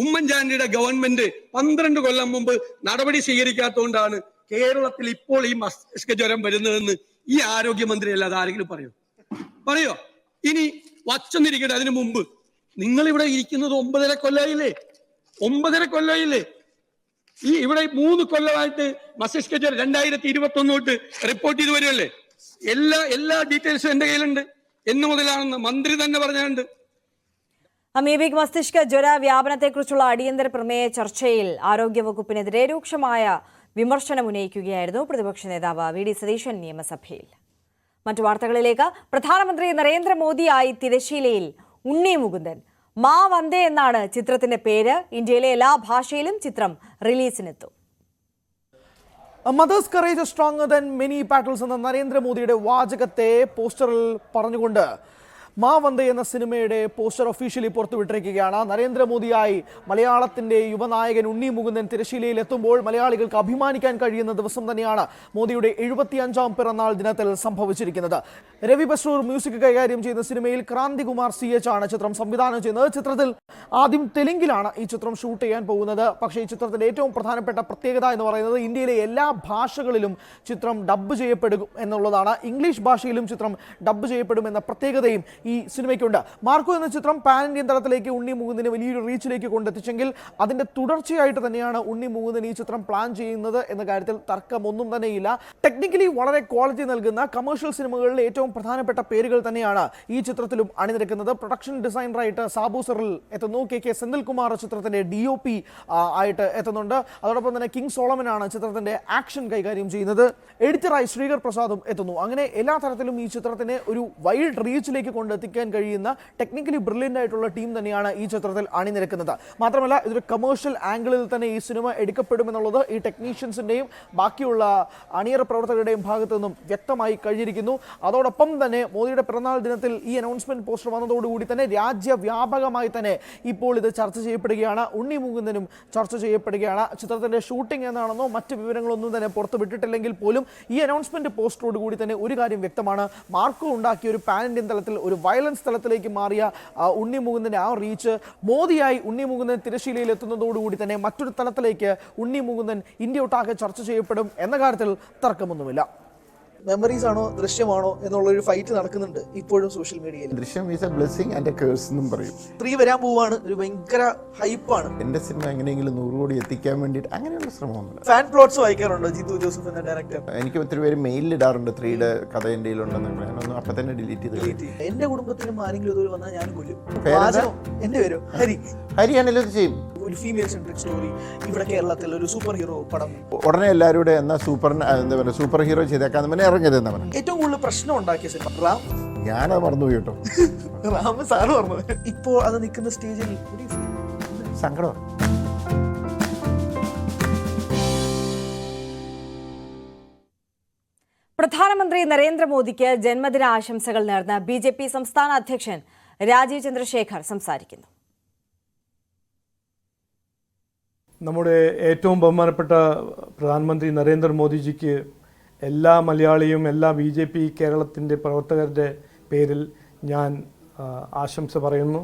ഉമ്മൻചാണ്ടിയുടെ ഗവൺമെന്റ് 12 കൊല്ലം മുമ്പ് നടപടി സ്വീകരിക്കാത്തതുകൊണ്ടാണ് കേരളത്തിൽ ഇപ്പോൾ ഈ മസ്തിഷ്ക ജ്വരം വരുന്നതെന്ന് ഈ ആരോഗ്യമന്ത്രി അല്ലാതെ ആരെങ്കിലും പറയോ? ഇനി വച്ചൊന്നിരിക്കട്ടെ. അതിനു മുമ്പ് നിങ്ങൾ ഇവിടെ ഇരിക്കുന്നത് 9.5 കൊല്ലമായില്ലേ? ഈ ഇവിടെ 3 കൊല്ലമായിട്ട് മസ്തിഷ്ക ജ്വരം 2021 തൊട്ട് റിപ്പോർട്ട് ചെയ്ത് വരുമല്ലേ? എല്ലാ ഡീറ്റെയിൽസും എന്റെ കയ്യിലുണ്ട്. എന്ന് മുതലാണെന്ന് മന്ത്രി തന്നെ പറഞ്ഞുണ്ട്. അമീബിക് മസ്തിഷ്ക ജ്വര വ്യാപനത്തെക്കുറിച്ചുള്ള അടിയന്തര പ്രമേയ ചർച്ചയിൽ ആരോഗ്യവകുപ്പിനെതിരെ രൂക്ഷമായ വിമർശനം ഉന്നയിക്കുകയായിരുന്നു പ്രതിപക്ഷ നേതാവ് വി ഡി സതീശൻ നിയമസഭയിൽ. മറ്റു വാർത്തകളിലേക്ക്. പ്രധാനമന്ത്രി നരേന്ദ്രമോദിയായി തിരശ്ശീലയിൽ ഉണ്ണി മുകുന്ദൻ. മാ വന്ദേ എന്നാണ് ചിത്രത്തിന്റെ പേര്. ഇന്ത്യയിലെ എല്ലാ ഭാഷയിലും ചിത്രം റിലീസിനെത്തും. Mother's courage stronger than many battles എന്ന നരേന്ദ്രമോദിയുടെ വാചകത്തെ പോസ്റ്ററിൽ പറഞ്ഞുകൊണ്ട് മാ വന്ദേ എന്ന സിനിമയുടെ പോസ്റ്റർ ഒഫീഷ്യലി പുറത്തുവിട്ടിരിക്കുകയാണ്. നരേന്ദ്രമോദിയായി മലയാളത്തിന്റെ യുവനായകൻ ഉണ്ണി മുകുന്ദൻ തിരശ്ശീലയിൽ എത്തുമ്പോൾ മലയാളികൾക്ക് അഭിമാനിക്കാൻ കഴിയുന്ന ദിവസം തന്നെയാണ് മോദിയുടെ 75ാം പിറന്നാൾ ദിനത്തിൽ സംഭവിച്ചിരിക്കുന്നത്. രവി ബസ്രൂർ മ്യൂസിക് കൈകാര്യം ചെയ്യുന്ന സിനിമയിൽ ക്രാന്തികുമാർ CH ആണ് ചിത്രം സംവിധാനം ചെയ്യുന്നത്. ചിത്രത്തിൽ ആദ്യം തെലുങ്കിലാണ് ഈ ചിത്രം ഷൂട്ട് ചെയ്യാൻ പോകുന്നത്. പക്ഷേ ഈ ചിത്രത്തിന്റെ ഏറ്റവും പ്രധാനപ്പെട്ട പ്രത്യേകത എന്ന് പറയുന്നത് ഇന്ത്യയിലെ എല്ലാ ഭാഷകളിലും ചിത്രം ഡബ്ബ് ചെയ്യപ്പെടും എന്നുള്ളതാണ്. ഇംഗ്ലീഷ് ഭാഷയിലും ചിത്രം ഡബ്ബ് ചെയ്യപ്പെടും എന്ന പ്രത്യേകതയും ഈ സിനിമയ്ക്കുണ്ട്. മാർക്കോ എന്ന ചിത്രം പാൻ ഇന്ത്യൻ തലത്തിലേക്ക് ഉണ്ണി മുകുന്ദനെ വലിയൊരു റീച്ചിലേക്ക് കൊണ്ടെത്തിച്ചെങ്കിൽ അതിന്റെ തുടർച്ചയായിട്ട് തന്നെയാണ് ഉണ്ണി മുകുന്ദൻ ഈ ചിത്രം പ്ലാൻ ചെയ്യുന്നത് എന്ന കാര്യത്തിൽ തർക്കമൊന്നും തന്നെയില്ല. ടെക്നിക്കലി വളരെ ക്വാളിറ്റി നൽകുന്ന കമേഴ്ഷ്യൽ സിനിമകളിലെ ഏറ്റവും പ്രധാനപ്പെട്ട പേരുകൾ തന്നെയാണ് ഈ ചിത്രത്തിലും അണിനിരക്കുന്നത്. പ്രൊഡക്ഷൻ ഡിസൈനറായിട്ട് സാബു സിറിൽ എത്തുന്നു. KK സെന്തിൽകുമാർ ചിത്രത്തിന്റെ DOP ആയിട്ട് എത്തുന്നുണ്ട്. അതോടൊപ്പം തന്നെ കിങ് സോളമനാണ് ചിത്രത്തിന്റെ ആക്ഷൻ കൈകാര്യം ചെയ്യുന്നത്. എഡിറ്ററായി ശ്രീകർ പ്രസാദും എത്തുന്നു. അങ്ങനെ എല്ലാ തരത്തിലും ഈ ചിത്രത്തിനെ ഒരു വൈഡ് റീച്ചിലേക്ക് കൊണ്ടെത്തിക്കാൻ കഴിയുന്ന ടെക്നിക്കലി ബ്രില്യൻ്റ് ആയിട്ടുള്ള ടീം തന്നെയാണ് ഈ ചിത്രത്തിൽ അണിനിരക്കുന്നത്. മാത്രമല്ല ഇതൊരു കമേഴ്ഷ്യൽ ആംഗിളിൽ തന്നെ ഈ സിനിമ എടുക്കപ്പെടുമെന്നുള്ളത് ഈ ടെക്നീഷ്യൻസിൻ്റെയും ബാക്കിയുള്ള അണിയറ പ്രവർത്തകരുടെയും ഭാഗത്തു നിന്നും വ്യക്തമായി കഴിഞ്ഞിരിക്കുന്നു. അതോടൊപ്പം തന്നെ മോദിയുടെ പിറന്നാൾ ദിനത്തിൽ ഈ അനൗൺസ്മെന്റ് പോസ്റ്റർ വന്നതോടുകൂടി തന്നെ രാജ്യവ്യാപകമായി തന്നെ ഇപ്പോൾ ഇത് ചർച്ച ചെയ്യപ്പെടുകയാണ്. ഉണ്ണി മുകുന്ദനും ചർച്ച ചെയ്യപ്പെടുകയാണ്. ചിത്രത്തിന്റെ ഷൂട്ടിംഗ് എന്നാണെന്നോ മറ്റ് വിവരങ്ങളൊന്നും തന്നെ പുറത്തു വിട്ടിട്ടില്ലെങ്കിൽ പോലും ഈ അനൗൺസ്മെന്റ് പോസ്റ്ററോട് കൂടി തന്നെ ഒരു കാര്യം വ്യക്തമാണ്. മാർക്കോ ഉണ്ടാക്കിയ ഒരു പാൻ ഇന്ത്യൻ തലത്തിൽ ഒരു വയലൻസ് തലത്തിലേക്ക് മാറിയ ഉണ്ണി മുകുന്ദന്റെ ആ റീച്ച് മോദിയായി ഉണ്ണി മുകുന്ദൻ തിരശ്ശീലയിൽ എത്തുന്നതോടുകൂടി തന്നെ മറ്റൊരു തലത്തിലേക്ക് ഉണ്ണി മുകുന്ദൻ ഇന്ത്യ ഒട്ടാകെ ചർച്ച ചെയ്യപ്പെടും എന്ന കാര്യത്തിൽ തർക്കമൊന്നുമില്ല. മെമ്മറീസ് ആണോ ദൃശ്യമാണോ എന്നുള്ളൊരു ഫൈറ്റ് നടക്കുന്നുണ്ട് ഇപ്പോഴും സോഷ്യൽ മീഡിയയിൽ. ദൃശ്യം is A blessing and A curse എന്നും പറയും. 3 വരാൻ പോവാണ്. ഒരു ഭയങ്കര ഹൈപ്പാണ്. എന്റെ സിനിമ എങ്ങനെയെങ്കിലും 100 കോടി എത്തിക്കാൻ വേണ്ടിയിട്ട് അങ്ങനെയുള്ള ശ്രമമൊന്നുമില്ല. ഫാൻ പ്ലോട്ട്സ് വായിക്കാറുണ്ടോ ജിത്തു ജോസഫ് എന്ന ഡയറക്ടർ? എനിക്ക് ഒത്തിരി പേര് മെയിലിൽ ഇടാറുണ്ട് 3യുടെ കഥ എൻ്റെ ഉണ്ടെന്ന്. ഞാനൊന്നും അപ്പൊ തന്നെ ഡിലീറ്റ് ചെയ്ത്. എന്റെ കുടുംബത്തിലും ആരെങ്കിലും ഇതുപോലെ വന്നാൽ ഞാൻ കൊല്ലും. എന്റെ പേരോ ഹരിയാണല്ലോ ഇത് ചെയ്യും. ഒരു ഫീമെയിൽ സെൻട്രിക് സ്റ്റോറി ഇവിടെ കേരളത്തിൽ ഒരു സൂപ്പർ ഹീറോ പടം ഉടനെ എല്ലാവരും എന്നാ എന്താ പറയുക സൂപ്പർ ഹീറോ ചെയ്തേക്കാന്ന് പറഞ്ഞാൽ ഇറങ്ങരുതെന്നാ പറഞ്ഞത്. ഏറ്റവും കൂടുതൽ പ്രശ്നം ഉണ്ടാക്കിയ സിനിമ റാം. ഞാനത് മറന്നുപോയി കേട്ടോ. റാം സാറ് പറഞ്ഞു. ഇപ്പോൾ അത് നിൽക്കുന്ന സ്റ്റേജിൽ സങ്കടം. പ്രധാനമന്ത്രി നരേന്ദ്രമോദിക്ക് ജന്മദിന ആശംസകൾ നേർന്ന BJP സംസ്ഥാന അധ്യക്ഷൻ രാജീവ് ചന്ദ്രശേഖർ സംസാരിക്കുന്നു. നമ്മുടെ ഏറ്റവും ബഹുമാനപ്പെട്ട പ്രധാനമന്ത്രി നരേന്ദ്രമോദിജിക്ക് എല്ലാ മലയാളിയും എല്ലാ BJP കേരളത്തിൻ്റെ പ്രവർത്തകരുടെ പേരിൽ ഞാൻ ആശംസ പറയുന്നു.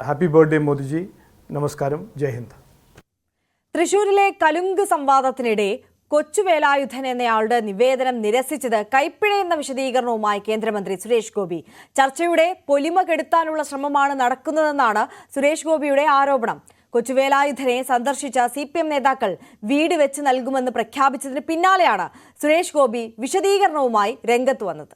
Happy birthday Modiji. നമസ്കാരം. ജയ് ഹിന്ദ്. തൃശൂരിലെ കലുങ്ക് സംവാദത്തിനിടെ കൊച്ചുവേലായുധൻ എന്നയാളുടെ നിവേദനം നിരസിച്ചത് കൈപ്പിഴ എന്ന വിശദീകരണവുമായി കേന്ദ്രമന്ത്രി സുരേഷ് ഗോപി. ചർച്ചയുടെ പൊലിമ കെടുത്താനുള്ള ശ്രമമാണ് നടക്കുന്നതെന്നാണ് സുരേഷ് ഗോപിയുടെ ആരോപണം. കൊച്ചുവേലായുധനെ സന്ദർശിച്ച CPM നേതാക്കൾ വീട് വെച്ച് നൽകുമെന്ന് പ്രഖ്യാപിച്ചതിന് പിന്നാലെയാണ് സുരേഷ് ഗോപി വിശദീകരണവുമായി രംഗത്ത് വന്നത്.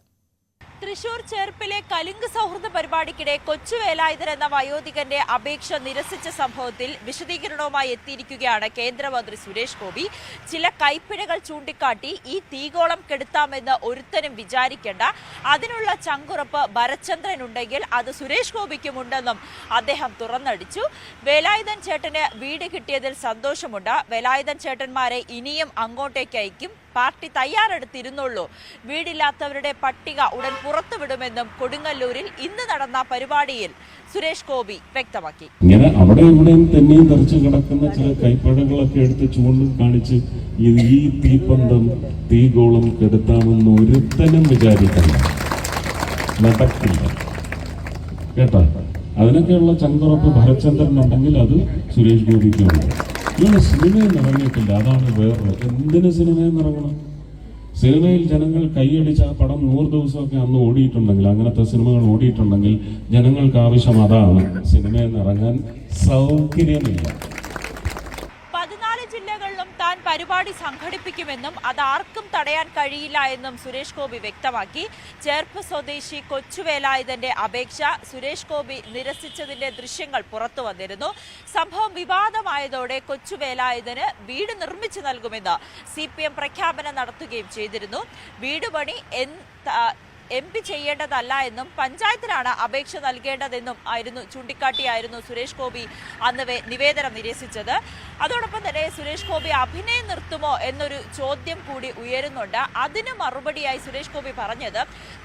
തൃശൂർ ചേർപ്പിലെ കലുങ്ക് സൗഹൃദ പരിപാടിക്കിടെ കൊച്ചുവേലായുധൻ എന്ന വയോധികന്റെ അപേക്ഷ നിരസിച്ച സംഭവത്തിൽ വിശദീകരണവുമായി എത്തിയിരിക്കുകയാണ് കേന്ദ്രമന്ത്രി സുരേഷ് ഗോപി. ചില കൈപ്പിഴകൾ ചൂണ്ടിക്കാട്ടി ഈ തീകോളം കെടുത്താമെന്ന് ഒരുത്തനും വിചാരിക്കേണ്ട, അതിനുള്ള ചങ്കുറപ്പ് ഭരചന്ദ്രനുണ്ടെങ്കിൽ അത് സുരേഷ് ഗോപിക്കുമുണ്ടെന്നും അദ്ദേഹം തുറന്നടിച്ചു. വേലായുധൻ ചേട്ടന് വീട് കിട്ടിയതിൽ സന്തോഷമുണ്ട്. വേലായുധൻ ചേട്ടന്മാരെ ഇനിയും അങ്ങോട്ടേക്ക് അയക്കും. പാർട്ടി തയ്യാറെടുത്തിരുന്നുള്ളൂ. വീടില്ലാത്തവരുടെ പട്ടിക ഉടൻ പുറത്തുവിടുമെന്നും കൊടുങ്ങല്ലൂരിൽ ഇന്ന് നടന്ന പരിപാടിയിൽ സുരേഷ് ഗോപി വ്യക്തമാക്കി. ഇങ്ങനെ അവിടെ ഇവിടെയും തന്നെയും തെറിച്ചു കിടക്കുന്ന ചില കൈപ്പഴകളൊക്കെ എടുത്ത് ചൂണ്ടിക്കാണിച്ച് ഈ തീപ്പന്തം തീഗോളം കെടുത്താമെന്ന് ഒരുത്തനും വിചാരിക്കില്ല, നടക്കില്ല കേട്ടോ. അതിനൊക്കെയുള്ള ചങ്കുറപ്പ് ഭരചന്ദ്രനുണ്ടെങ്കിൽ അത് സുരേഷ് ഗോപിക്കുണ്ട്. ഇങ്ങനെ സിനിമയിൽ ഇറങ്ങിയിട്ടില്ല, അതാണ് വേറെ. എന്തിന് സിനിമയിൽ ഇറങ്ങണം? സിനിമയിൽ ജനങ്ങൾ കൈയടിച്ച് ആ പടം 100 ദിവസമൊക്കെ അന്ന് ഓടിയിട്ടുണ്ടെങ്കിൽ, അങ്ങനത്തെ സിനിമകൾ ഓടിയിട്ടുണ്ടെങ്കിൽ ജനങ്ങൾക്ക് ആവശ്യം അതാണ്. സിനിമയിൽ നിന്ന് ഇറങ്ങാൻ സൗകര്യമില്ല. 14 ജില്ലകളിലും താൻ പരിപാടി സംഘടിപ്പിക്കുമെന്നും അതാർക്കും തടയാൻ കഴിയില്ല എന്നും സുരേഷ് ഗോപി വ്യക്തമാക്കി. ചേർപ്പ് സ്വദേശി കൊച്ചുവേലായുധന്റെ അപേക്ഷ സുരേഷ് ഗോപി നിരസിച്ചതിന്റെ ദൃശ്യങ്ങൾ പുറത്തു വന്നിരുന്നു. സംഭവം വിവാദമായതോടെ കൊച്ചുവേലായുധന് വീട് നിർമ്മിച്ചു നൽകുമെന്ന് CPM പ്രഖ്യാപനം നടത്തുകയും ചെയ്തിരുന്നു. വീട് പണി MP ചെയ്യേണ്ടതല്ല എന്നും പഞ്ചായത്തിനാണ് അപേക്ഷ നൽകേണ്ടതെന്നും ചൂണ്ടിക്കാട്ടിയായിരുന്നു സുരേഷ് ഗോപി അന്ന് നിവേദനം നിരസിച്ചത്. അതോടൊപ്പം തന്നെ സുരേഷ് ഗോപി അഭിനയം നിർത്തുമോ എന്നൊരു ചോദ്യം കൂടി ഉയരുന്നുണ്ട്. അതിന് മറുപടിയായി സുരേഷ് ഗോപി പറഞ്ഞത്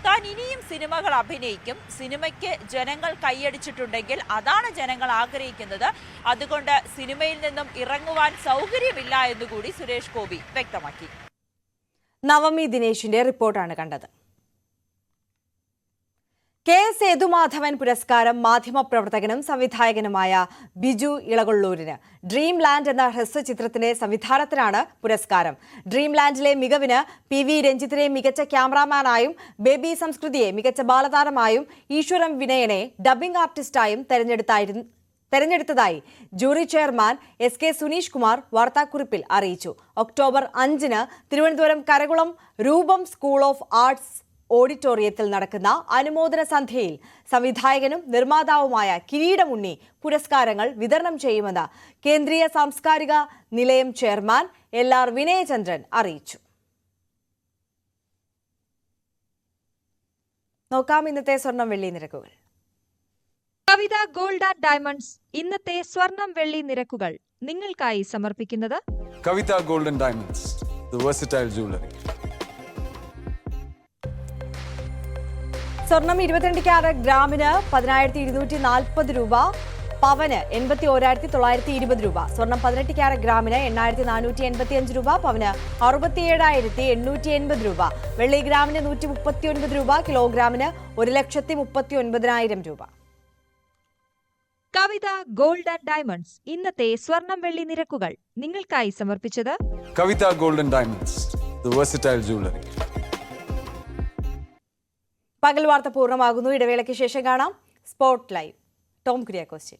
താൻ ഇനിയും സിനിമകൾ അഭിനയിക്കും. സിനിമയ്ക്ക് ജനങ്ങൾ കൈയടിച്ചിട്ടുണ്ടെങ്കിൽ അതാണ് ജനങ്ങൾ ആഗ്രഹിക്കുന്നത്. അതുകൊണ്ട് സിനിമയിൽ നിന്നും ഇറങ്ങുവാൻ സൗകര്യമില്ല എന്നുകൂടി സുരേഷ് ഗോപി വ്യക്തമാക്കി. നവമി ദിനേശിന്റെ റിപ്പോർട്ടാണ് കണ്ടത്. KS സേതുമാധവൻ പുരസ്കാരം മാധ്യമപ്രവർത്തകനും സംവിധായകനുമായ ബിജു ഇളകൊള്ളൂരിന്. ഡ്രീം ലാൻഡ് എന്ന ഹ്രസ്വചിത്രത്തിന്റെ സംവിധാനത്തിനാണ് പുരസ്കാരം. ഡ്രീം ലാൻഡിലെ മികവിന് PV രഞ്ജിത്തിനെ മികച്ച ക്യാമറാമാനായും ബേബി സംസ്കൃതിയെ മികച്ച ബാലതാരമായും ഈശ്വരം വിനയനെ ഡബ്ബിംഗ് ആർട്ടിസ്റ്റായും തെരഞ്ഞെടുത്തതായി jury chairman SK Suneesh Kumar വാർത്താക്കുറിപ്പിൽ അറിയിച്ചു. ഒക്ടോബർ 5-ന് തിരുവനന്തപുരം കരകുളം രൂപം സ്കൂൾ ഓഫ് ആർട്സ് ഓഡിറ്റോറിയത്തിൽ നടക്കുന്ന അനുമോദന സന്ധ്യയിൽ സംവിധായകനും നിർമ്മാതാവുമായ കിരീടമുണ്ണി പുരസ്കാരങ്ങൾ വിതരണം ചെയ്യുമെന്ന് കേന്ദ്രീയ സാംസ്കാരിക നിലയം ചെയർമാൻ LR വിനയചന്ദ്രൻ അറിയിച്ചു. നോക്കാം ഇന്നത്തെ സ്വർണം വെള്ളി നിരക്കുകൾ. കവിത ഗോൾഡ് ആൻഡ് ഡയമണ്ട്സ് ഇന്നത്തെ സ്വർണം വെള്ളി നിരക്കുകൾ നിങ്ങൾക്കായി സമർപ്പിക്കുന്നത് Kavitha gold and diamonds, the versatile jewellery. സ്വർണം 22 ക്യാരറ്റ് ഗ്രാമിന് 10,240 രൂപ, പവന് 81,920 രൂപ. സ്വർണം 18 ക്യാരറ്റ് ഗ്രാമിന് 8,485 രൂപ, പവന് 67,880 രൂപ. വെള്ളി ഗ്രാമിന് 139 രൂപ, കിലോഗ്രാമിന് 1,39,000 രൂപ. കവിത ഗോൾഡ് ആൻഡ് ഡയമണ്ട്സ് ഇന്നത്തെ സ്വർണം വെള്ളി നിരക്കുകൾ നിങ്ങൾക്കായി സമർപ്പിച്ചത് Kavitha gold and diamonds, the versatile jewellery. പകൽ വാർത്ത പൂർണ്ണമാകുന്നു. ഇടവേളയ്ക്ക് ശേഷം കാണാം സ്പോട്ട് ലൈവ്. ടോം കുര്യാക്കോസ്.